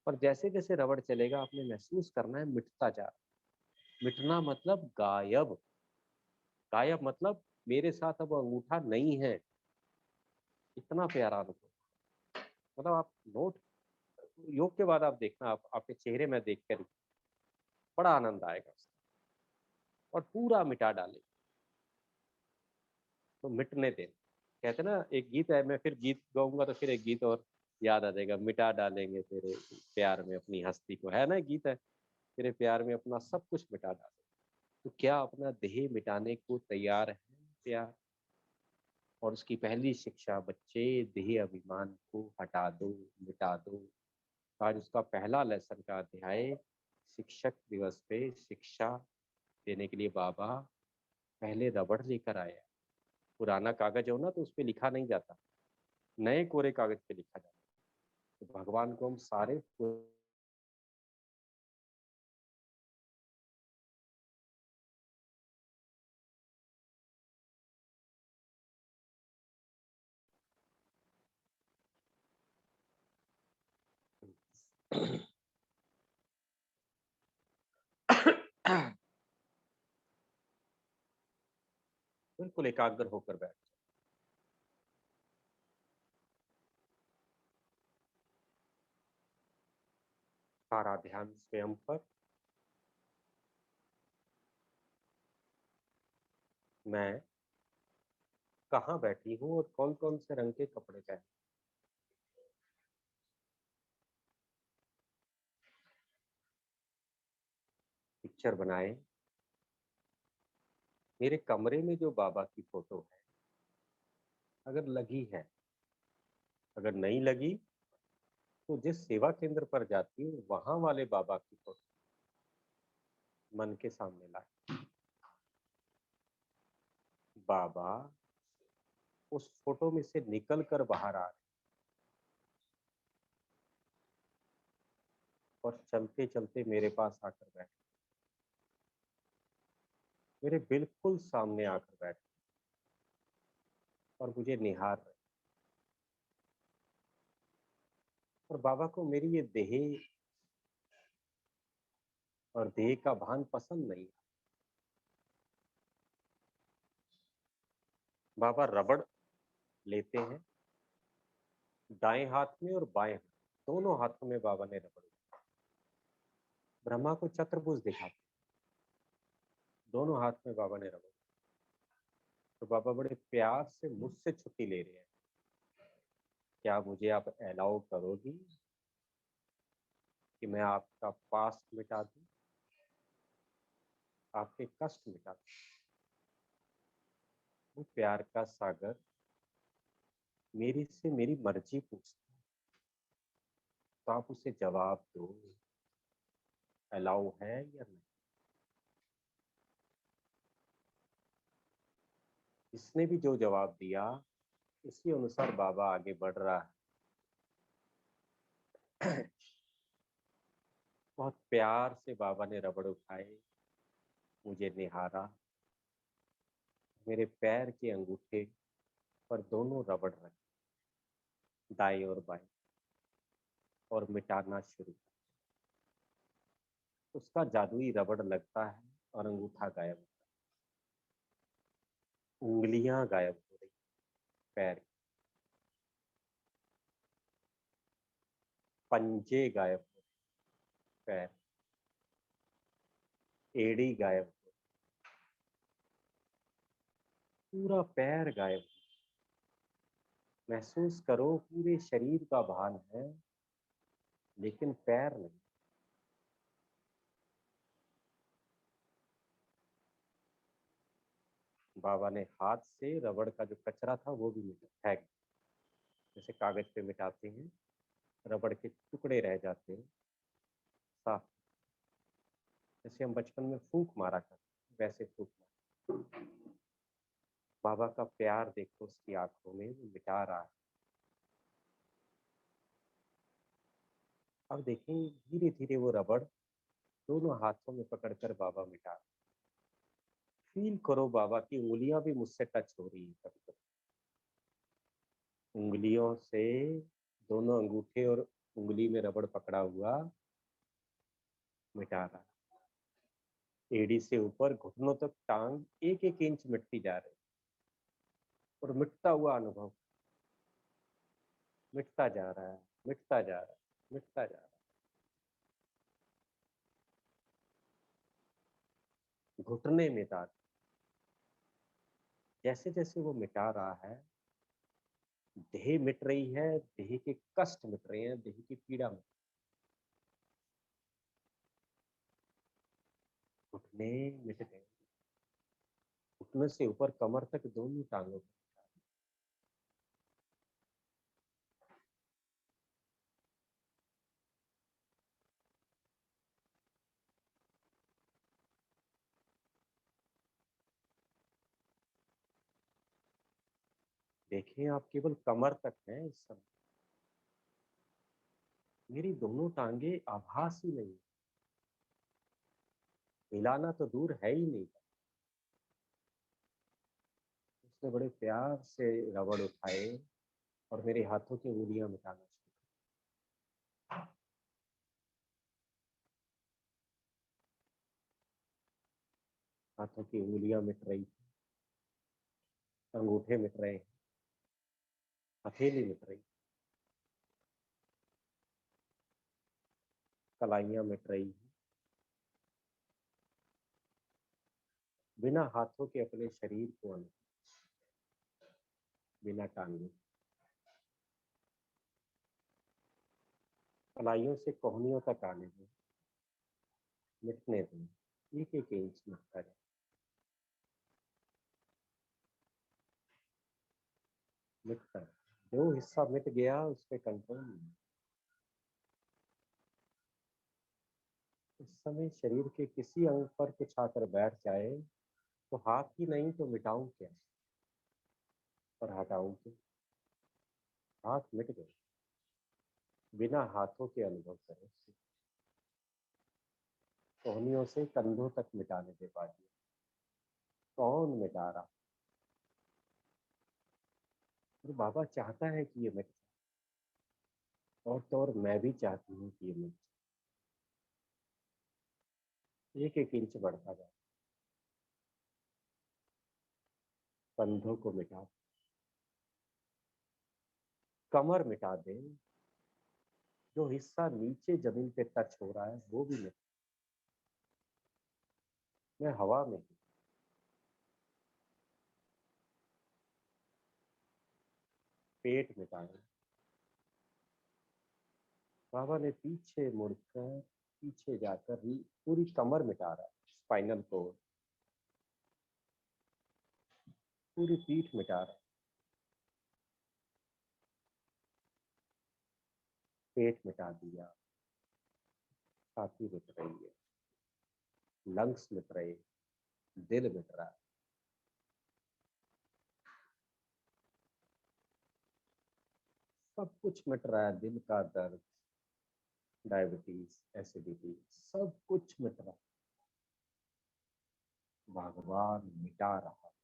और जैसे जैसे रबड़ चलेगा आपने महसूस करना है मिटता जा रहा, मिटना मतलब गायब, गायब मतलब मेरे साथ अब अंगूठा नहीं है, इतना प्यारा अनुभव। मतलब आप नोट, योग के बाद आप देखना, आप आपके चेहरे में देख कर बड़ा आनंद आएगा उसका, और पूरा मिटा डाले, तो मिटने दे। कहते ना एक गीत है, मैं फिर गीत गाऊंगा तो फिर एक गीत और याद आ जाएगा, मिटा डालेंगे तेरे प्यार में अपनी हस्ती को, है ना गीत है, तेरे प्यार में अपना सब कुछ मिटा डाले। तो क्या अपना देह मिटाने को तैयार है प्यार? और उसकी पहली शिक्षा, बच्चे देह अभिमान को हटा दो, मिटा दो। आज उसका पहला लेसन का अध्याय, शिक्षक दिवस पे शिक्षा देने के लिए बाबा पहले रबड़ लेकर आया। पुराना कागज हो ना तो उस पर लिखा नहीं जाता, नए कोरे कागज पे लिखा जाता। तो भगवान को हम सारे बिल्कुल एकाग्र होकर बैठ, सारा ध्यान स्वयं पर। मैं कहाँ बैठी हूँ और कौन कौन से रंग के कपड़े पहने, पिक्चर बनाए। मेरे कमरे में जो बाबा की फोटो है, अगर लगी है, अगर नहीं लगी तो जिस सेवा केंद्र पर जाती हूँ वहां वाले बाबा की फोटो मन के सामने लाए। बाबा उस फोटो में से निकल कर बाहर आ रहे और चलते चलते मेरे पास आकर बैठे, मेरे बिल्कुल सामने आकर बैठे और मुझे निहार रहे। और बाबा को मेरी ये देह और देह का भान पसंद नहीं। बाबा रबड़ लेते हैं, दाएं हाथ में और बाएं हाथ, दोनों हाथों में बाबा ने रबड़ लिया। ब्रह्मा को चतुर्भुज दिखाते, दोनों हाथ में बाबा ने रबड़। तो बाबा बड़े प्यार से मुझसे छुट्टी ले रहे हैं। क्या मुझे आप अलाउ करोगी कि मैं आपका पास्ट मिटा दूं, आपके कष्ट मिटा दूं? वो प्यार का सागर मेरी से मेरी मर्जी पूछता है, तो आप उसे जवाब दो, अलाउ है या नहीं। इसने भी जो जवाब दिया उसी अनुसार बाबा आगे बढ़ रहा है। बहुत प्यार से बाबा ने रबड़ उठाए, मुझे निहारा, मेरे पैर के अंगूठे पर दोनों रबड़ रखे, दाएं और बाएं, और मिटाना शुरू किया। उसका जादुई रबड़ लगता है और अंगूठा गायब होता है, उंगलियां गायब हो रही, पैर की, पंजे गायब हो रहे, पैर, एड़ी गायब हो रही, पूरा पैर गायब हो। महसूस करो पूरे शरीर का भान है लेकिन पैर नहीं। बाबा ने हाथ से रबड़ का जो कचरा था वो भी मिटा, फेंक दिया। जैसे कागज पे मिटाते हैं, रबड़ के टुकड़े रह जाते हैं साफ, जैसे हम बचपन में फूंक मारा करते वैसे फूंक मारा। बाबा का प्यार देखो उसकी आंखों में, वो मिटा रहा है। अब देखें धीरे धीरे वो रबड़ दोनों हाथों में पकड़कर बाबा मिटा रहे। फील करो बाबा की उंगलियां भी मुझसे टच हो रही है कभी कभी, उंगलियों से, दोनों अंगूठे और उंगली में रबड़ पकड़ा हुआ मिटा रहा है। एड़ी से ऊपर घुटनों तक टांग एक एक इंच मिटती जा रही, और मिटता हुआ अनुभव, मिटता जा रहा है, मिटता जा रहा है, मिटता जा रहा है। घुटने में दाग, जैसे जैसे वो मिटा रहा है, देह मिट रही है, देह के कष्ट मिट रहे हैं, देह की पीड़ा मिट, घुटने मिट गए, घुटने से ऊपर कमर तक दोनों टांगों को। देखें आप केवल कमर तक हैं इस समय, मेरी दोनों टांगे आभास ही नहीं, हिलाना तो दूर है ही नहीं। उसने बड़े प्यार से रबड़ उठाए और मेरे हाथों की उंगलियां मिटाना शुरू। हाथों की उंगलियां मिट रही थी, अंगूठे मिट रहे हैं, हथेली मिट रही, कलाइयां मिट रही हैं। बिना हाथों के अपने शरीर को अनुभव, बिना टांगे, कलाइयों से कोहनियों तक आने दें, मिटने दें। एक एक इंच मिटता जाए। मिटता है। जो हिस्सा मिट गया उस पे कंट्रोल नहीं। इस समय शरीर के किसी अंग पर कुछ आकर बैठ जाए तो हाथ ही नहीं तो मिटाऊं क्या और हटाऊं क्या? हाथ मिट गए, बिना हाथों के अनुभव करें। कोहनियों से कंधों तक मिटाने के बाद कौन मिटा रहा? और बाबा चाहता है कि ये मिट जाए, और तो और मैं भी चाहती हूँ कि ये मिट जाए। एक एक इंच बढ़ता जाए। कंधों को मिटा, कमर मिटा दे, जो हिस्सा नीचे जमीन पे टच हो रहा है वो भी मिटा। मैं हवा में हूँ। पेट मिटा दे। बाबा ने पीछे मुड़कर, पीछे जाकर पूरी कमर मिटा रहा है। स्पाइनल कोड, पूरी पीठ मिटा रहा है। पेट मिटा दिया, छाती मिट रही है, लंग्स मिट रहे, दिल मिट रहा है। सब कुछ मिट रहा है। दिल का दर्द, डायबिटीज, एसिडिटी, सब कुछ मिट रहा है। भगवान मिटा रहा है।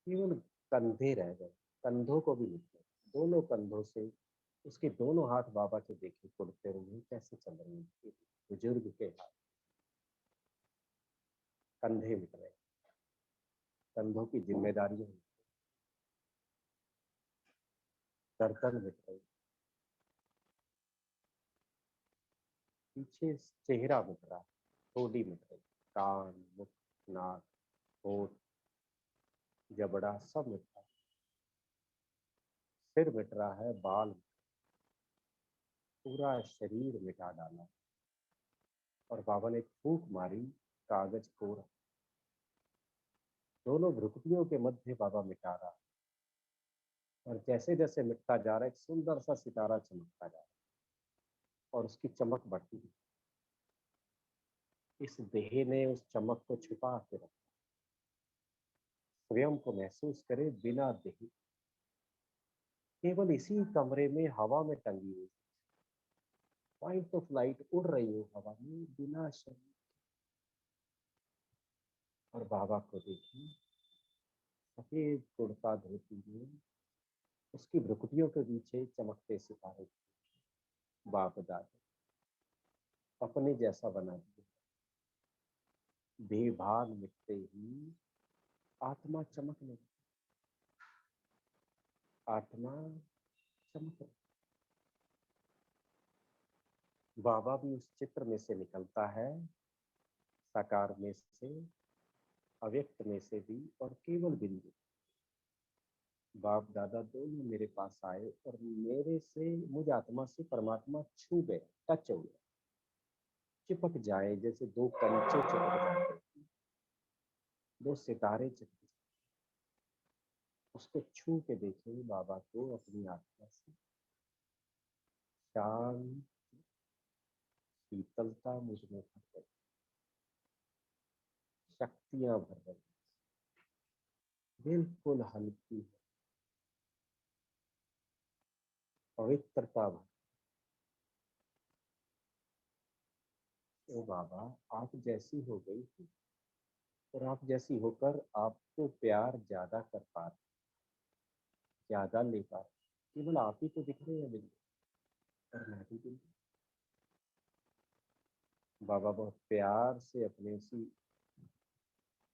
केवल कंधे रह गए, कंधों को भी मिट गए। दोनों कंधों से उसके दोनों हाथ बाबा के देखे कुड़ते रहे कैसे चल रहे हैं। बुजुर्ग के हाथ, कंधे मिट रहे, कंधों की जिम्मेदारियां, गर्दन मिट रही, पीछे चेहरा मिट रहा, ठोड़ी मिट रही, कान, मुख, नाक, होठ, जबड़ा सब मिट रहा, सिर मिट रहा है, बाल, पूरा शरीर मिटा डाला। और बाबा ने फूंक मारी, कागज कोरा। दोनों भ्रुकुटियों के मध्य बाबा मिटा रहा, और जैसे जैसे मिटता जा रहा है एक सुंदर सा सितारा चमकता जा रहा है, और उसकी चमक बढ़ती है। इस देह ने उस चमक को छुपा के रखा। स्वयं को महसूस करे बिना देह, केवल इसी कमरे में हवा में टंगी हुई, फाइट ऑफ लाइट उड़ रही हो हवा में बिना शरीर। और बाबा को देखिए, सफेद कुर्ता धोती में उसकी भ्रुकुटियों के पीछे चमकते सितारे। बाप दादा अपने जैसा बना दिया। बेभान मिटते ही आत्मा चमकने लगी। आत्मा चमक रही। बाबा भी उस चित्र में से निकलता है, साकार में से, अव्यक्त में से भी, और केवल बिंदु। बाप दादा दोनों मेरे पास आए और मेरे से, मुझ आत्मा से परमात्मा छू गए, टच हो गया, चिपक जाए जैसे दो कंचे चिपक जाते, दो सितारे चिपक जाते। उसको छू के देखे बाबा को अपनी आत्मा से। शांत शीतलता मुझ में भर गई, शक्तियां भर गई, बिल्कुल हल्की है, पवित्रता भर। ओ बाबा, आप जैसी हो गई थी, और आप जैसी होकर आपको प्यार ज्यादा कर पा रहे, ज्यादा ले पा रहे। केवल आप ही तो दिख रहे हैं बिल्कुल, और मैं भी बिल्कुल। बाबा बहुत प्यार से अपने उसी,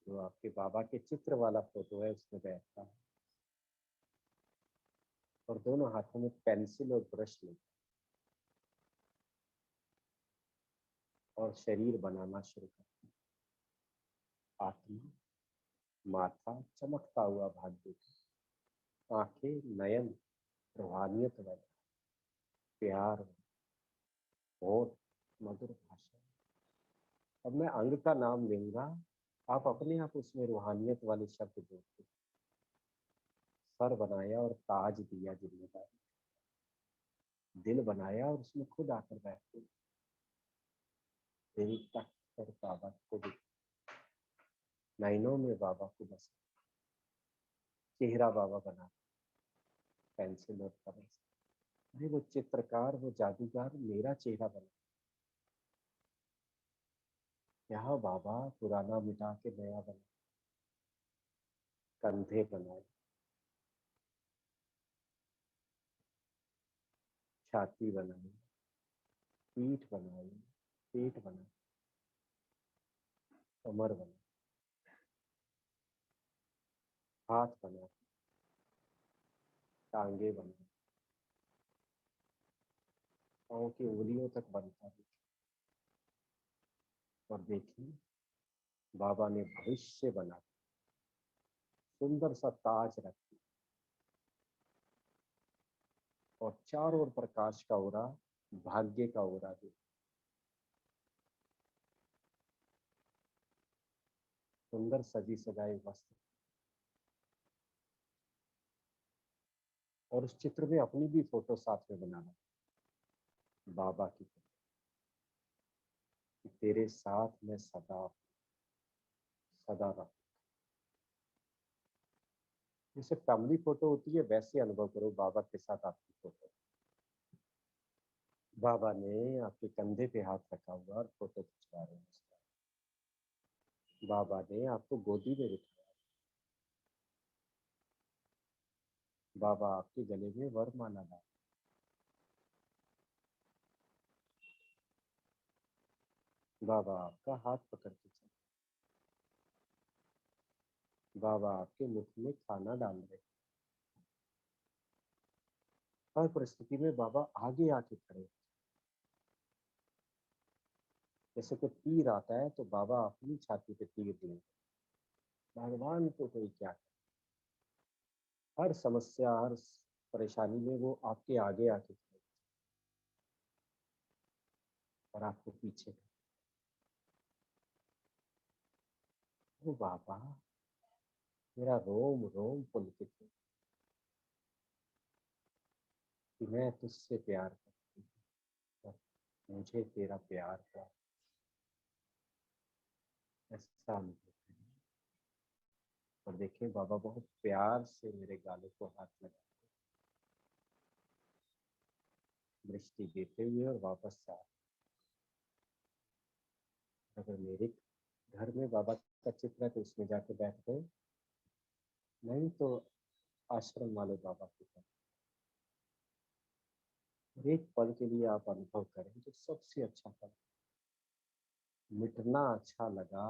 जो आपके बाबा के चित्र वाला फोटो है उसमें बैठता है, और दोनों हाथों में पेंसिल और ब्रश लेता और शरीर बनाना शुरू करता है। आत्मा, माथा चमकता हुआ भाग्य, आंखें नयन, रूहानियत वाली, प्यार, होठ मधुर भाषा। अब मैं अंग का नाम लूंगा, आप अपने आप उसमें रूहानियत वाले शब्द जोड़ते। सर बनाया और ताज दिया जिम्मेदारी, दिल बनाया और उसमें खुद आकर बैठते। दिल तक पर बाबा को भी, नैनों में बाबा को बस, चेहरा बाबा बना, पेंसिल और कलर से। अरे वो चित्रकार, वो जादूगर मेरा चेहरा बना। यहाँ बाबा पुराना मिटा के नया बना, कंधे बनाए, छाती बनाई, पीठ बनाई, पेट बना, कमर बना, हाथ बना, टांगे बना, पाँव की उंगलियों तक बनता है। और देखिए बाबा ने भविष्य बना, सुंदर सा ताज रख दिया और चारों ओर प्रकाश का ओरा, भाग्य का ओरा दे। सुंदर सजी सजाए वस्त्र, और उस चित्र में अपनी भी फोटो साथ में बनाना, बाबा की फोटो, कि तेरे साथ मैं सदा सदा रहूं। जैसे फैमिली फोटो होती है वैसे अनुभव करो बाबा के साथ आपकी फोटो। बाबा ने आपके कंधे पे हाथ रखा हुआ और फोटो खिंचवा रहे हैं। बाबा ने आपको गोदी में बिठाया, बाबा आपके गले में वरमाला डाला, बाबा आपका हाथ पकड़ के चले, बाबा आपके मुख में खाना डाल रहे। हर परिस्थिति में बाबा आगे आके खड़े। जैसे कोई तीर आता है तो बाबा अपनी छाती पे तीर देंगे। भगवान को कोई क्या करे, हर समस्या हर परेशानी में वो आपके आगे आके खड़े और आपको पीछे। वो बाबा मेरा रोम रोम पुलकित है कि मैं तुझसे प्यार करती हूँ, मुझे तेरा प्यार का ऐसा अनुभव है। और देखिए बाबा बहुत प्यार से मेरे गालों को हाथ लगा दृष्टि देते हुए और वापस से आ। अगर मेरे घर में बाबा का चित्र है तो उसमें जाके बैठ गए, नहीं तो आश्रम वाले बाबा के पास। एक पल के लिए आप अनुभव करें तो सबसे अच्छा पल। मिटना अच्छा लगा,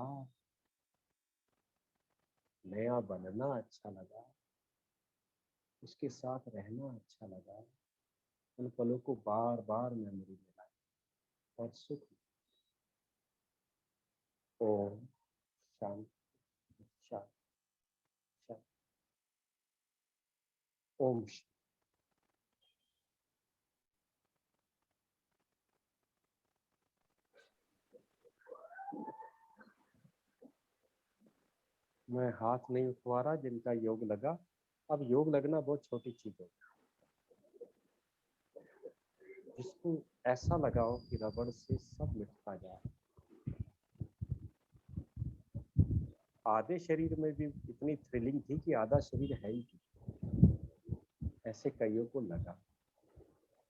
नया बनना अच्छा लगा, उसके साथ रहना अच्छा लगा। उन पलों को बार बार मेमोरी में लाए और सुख। ओम शांति शांति शांति। ओम शांति। मैं हाथ नहीं उठवा रहा जिनका योग लगा। अब योग लगना बहुत छोटी चीज है। जिसको ऐसा लगाओ कि रबड़ से सब मिटता जाए। आधे शरीर में भी इतनी थ्रिलिंग थी कि आधा शरीर है ही नहीं। ऐसे कईयों को लगा।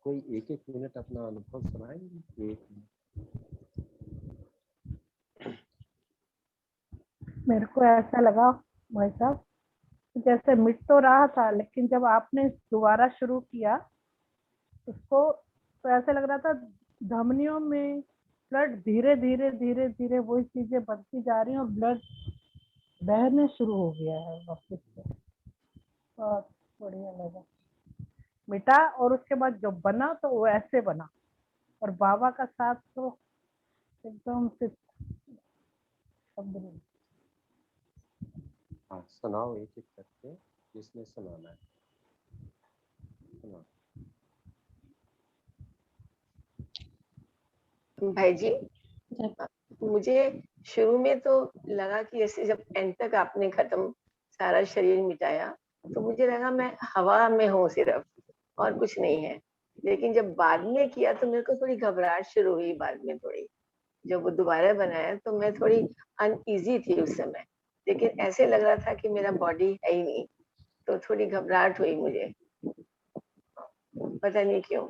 कोई एक एक मिनट अपना अनुभव सुनाएंगे? एक मिनट। मेरे को ऐसा लगा भाई साहब जैसे मिट तो रहा था, लेकिन जब आपने दोबारा शुरू किया उसको तो ऐसे लग रहा था धमनियों में ब्लड धीरे धीरे धीरे धीरे वही चीजें बनती जा रही हैं और ब्लड बहने शुरू हो गया है वापस से। बहुत बढ़िया लगा। मिटा और उसके बाद जो बना तो वो ऐसे बना, और बाबा का साथ तो एकदम से शब्द नहीं। हाँ सुनाओ एक एक करके, जिसने सुनाना है सुनाओ। भाई जी, मुझे शुरू में तो लगा कि जैसे जब एंड तक आपने खत्म सारा शरीर मिटाया तो मुझे लगा मैं हवा में हूँ सिर्फ और कुछ नहीं है। लेकिन जब बाद में किया तो मेरे को थोड़ी घबराहट शुरू हुई बाद में थोड़ी। जब वो दोबारा बनाया तो मैं थोड़ी अनईजी थी उस समय, लेकिन ऐसे लग रहा था कि मेरा बॉडी है ही नहीं, तो थोड़ी घबराहट हुई मुझे, पता नहीं क्यों।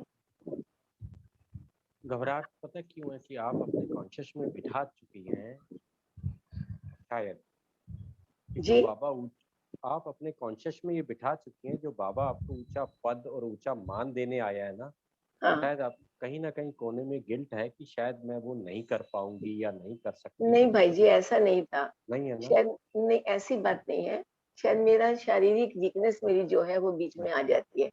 घबराहट पता क्यों है कि आप अपने कॉन्शियस में बिठा चुकी हैं शायद कि जो जी बाबा आप अपने कॉन्शियस में ये बिठा चुकी हैं, जो बाबा आपको ऊंचा पद और ऊंचा मान देने आया है ना, हाँ। शायद आप कहीं ना कहीं कोने में गिल्ट है कि शायद मैं वो नहीं कर पाऊंगी या नहीं कर सकती। नहीं भाई जी, ऐसा नहीं था। नहीं है ना? शायद नहीं, ऐसी बात नहीं है। शायद मेरा शारीरिक वीकनेस मेरी जो है वो बीच में आ जाती है।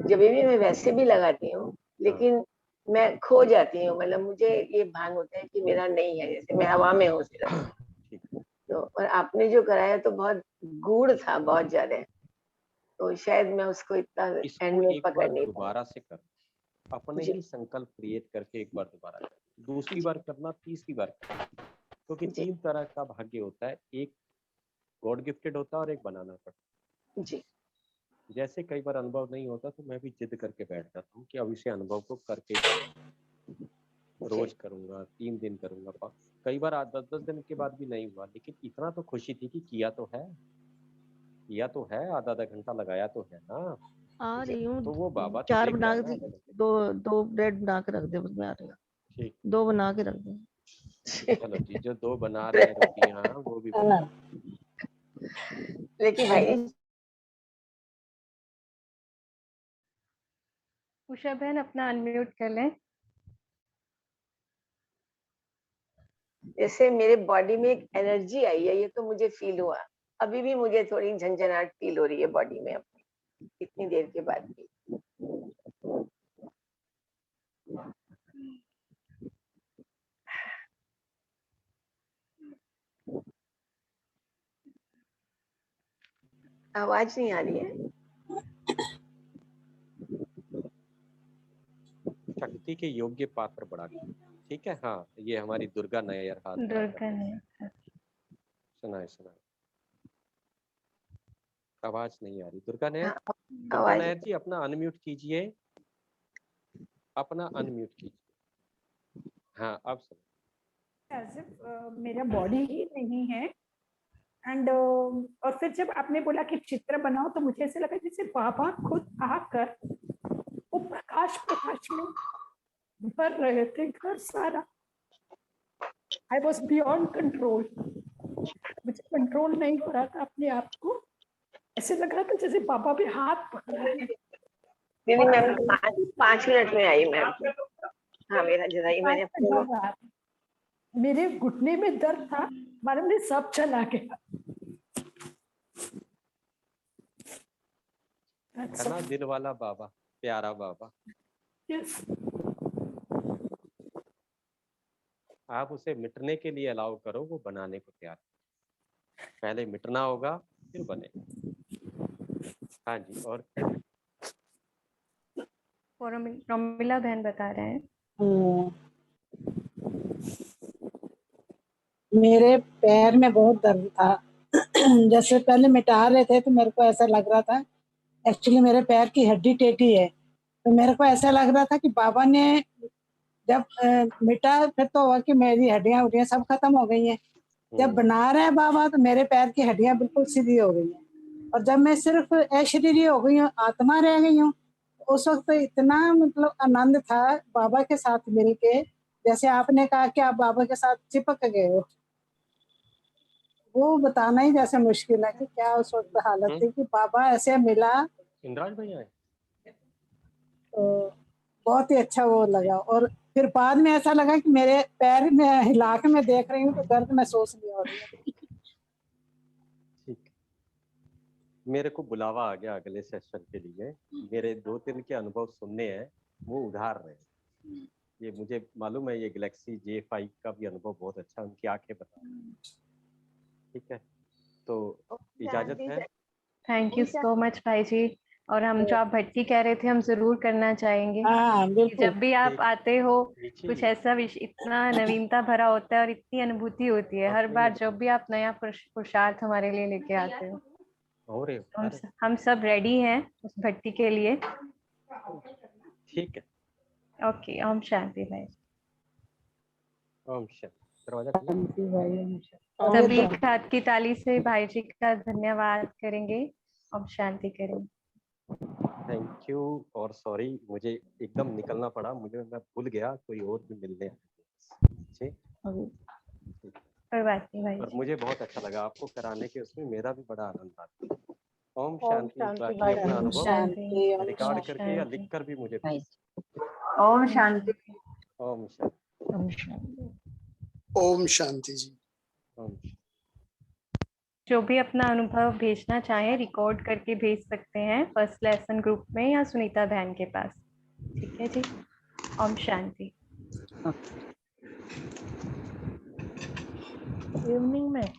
जब भी मैं वैसे भी लगाती हूँ लेकिन मैं खो जाती हूँ, मतलब मुझे ये भान होता है कि मेरा नहीं है, जैसे मैं हवा में हूँ सिर्फ। तो और आपने जो कराया तो बहुत गूढ़ था, बहुत ज्यादा, तो शायद मैं उसको इतना एंड इसको में एक पकड़ बार नहीं दोबारा से कर, अपने जी। ही संकल्प क्रिएट करके एक बार दोबारा कर, दूसरी बार करना, तीसरी बार करना, क्योंकि जी। 3 तरह का भाग्य होता है, एक गॉड गिफ्टेड होता है और एक बनाना पड़ता जी। है। जैसे कई बार अनुभव नहीं होता तो मैं भी जिद करके बैठ जाता हूँ कि अब इसे अनुभव को करके रोज करूंगा, 3 दिन करूंगा, कई बार 10-10 दिन के बाद भी नहीं हुआ, लेकिन इतना तो खुशी थी कि किया तो है, आधा घंटा लगाया तो है ना। आ रही हूँ। तो वो बाबा तो 4 देख रहा बना है के ना। दो ब्रेड बना के रख दे, बस मैं आ रही हूँ। ठीक, 2 बना के रख दे। चलो जी, जो 2 बना रहे हैं रोटियां वो भी बना। लेकिन भाई उषा बहन अपना अनम्यूट कर लें। जैसे मेरे बॉडी में एक एनर्जी आई है, ये तो मुझे फील हुआ। अभी भी मुझे थोड़ी झंझनाहट फील हो रही है बॉडी में अपनी, इतनी देर के बाद भी। आवाज नहीं आ रही है। शक्ति के योग्य पात्र बढ़ा के, ठीक है। हाँ, ये हमारी दुर्गा नायर हाथ बढ़ा दुर्गा कर ने सुनाए। आवाज नहीं आ रही दुर्गा नायर। हाँ, दुर्गा आवाज नायर जी अपना अनम्यूट कीजिए, अपना अनम्यूट कीजिए। हाँ, अब सुनो। as if, मेरा बॉडी ही नहीं है एंड और फिर जब आपने बोला कि चित्र बनाओ तो मुझे ऐसे लगा जैसे बाबा खुद आकर वो प्रकाश में भर रहे थे घर सारा। आई वॉज बियॉन्ड कंट्रोल, मुझे कंट्रोल नहीं हो रहा था अपने आप को। ऐसे लग रहा था जैसे बाबा भी हाथ पकड़ रहे हैं। दीदी मैम 5 मिनट में आई मैम। हाँ मेरा जरा ही मैंने अपने मेरे घुटने में दर्द था, मालूम नहीं सब चला गया। है ना दिल वाला बाबा, प्यारा बाबा। yes. आप उसे मिटने के लिए अलाउ करो, वो बनाने को तैयार है। पहले मिटना होगा फिर बनेगा। हाँ जी, और रोमिला बहन बता रहे हैं। मेरे पैर में बहुत दर्द था। जैसे पहले मिटा रहे थे तो मेरे को ऐसा लग रहा था, एक्चुअली मेरे पैर की हड्डी टेढ़ी है, तो मेरे को ऐसा लग रहा था कि बाबा ने जब मिटा फिर तो हुआ कि मेरी हड्डियां उड्डियां सब खत्म हो गई हैं। जब बना रहे हैं बाबा तो मेरे पैर की हड्डियां बिल्कुल सीधी हो गई हैं, और जब मैं सिर्फ अशरीरी हो गई हूँ, आत्मा रह गई हूँ, उस वक्त तो इतना मतलब आनंद था बाबा के साथ मिलके। जैसे आपने कहा कि आप बाबा के साथ चिपक गए हो, वो बताना ही जैसे मुश्किल है कि क्या उस वक्त हालत थी कि बाबा ऐसे मिला। इंद्राज भैया तो बहुत ही अच्छा वो लगा, और फिर बाद में ऐसा लगा कि मेरे पैर में हिला के मैं देख रही हूँ तो दर्द महसूस नहीं हो रही है। ठीक, मेरे को बुलावा आ गया अगले सेशन के लिए। मेरे 2-3 के अनुभव सुनने हैं, वो उधार रहे। ये मुझे मालूम है, ये गैलेक्सी J5 का भी अनुभव बहुत अच्छा, उनकी आंखें बता रही हैं। ठीक है, तो इजाजत है। थैंक यू सो मच भाई जी। और हम जो आप भट्टी कह रहे थे हम जरूर करना चाहेंगे। हाँ कि बिल्कुल। जब भी आप आते हो रिची, कुछ ऐसा इतना नवीनता भरा होता है और इतनी अनुभूति होती है हर बार जब भी आप नया पुरुषार्थ हमारे लिए लेके आते हो। हो रहे हो? अरे हम सब रेडी हैं उस भट्टी के लिए। ठीक है। ओके, ओम शांति भाई। ओम शांति। दरवाजा खुला? सभी एक हाथ की ताली से भाई जी का धन्यवाद करेंगे। ओम शांति करेंगे। थैंक यू और सॉरी मुझे एकदम निकलना पड़ा, मैं भूल गया कोई और भी मिलने आए। कोई बात नहीं भाई। और मुझे बहुत अच्छा लगा आपको कराने के, उसमें मेरा भी बड़ा आनंद आता है। ओम ओम शांति। शांति बाकी भाई, अपना ओम अनुभव शांति, ओम रिकॉर्ड करके या शांति। लिख कर भी मुझे भेज। ओम शांति। ओम शांति। ओम शांति। ओम शांति जी। ओम शांति। जो भी अपना अनुभव भेजना चाहे रिकॉर्ड करके भेज सकते हैं फर्स्ट लेसन ग्रुप में या सुनीता बहन के पास। ठीक है जी। ओम शांति। इवनिंग में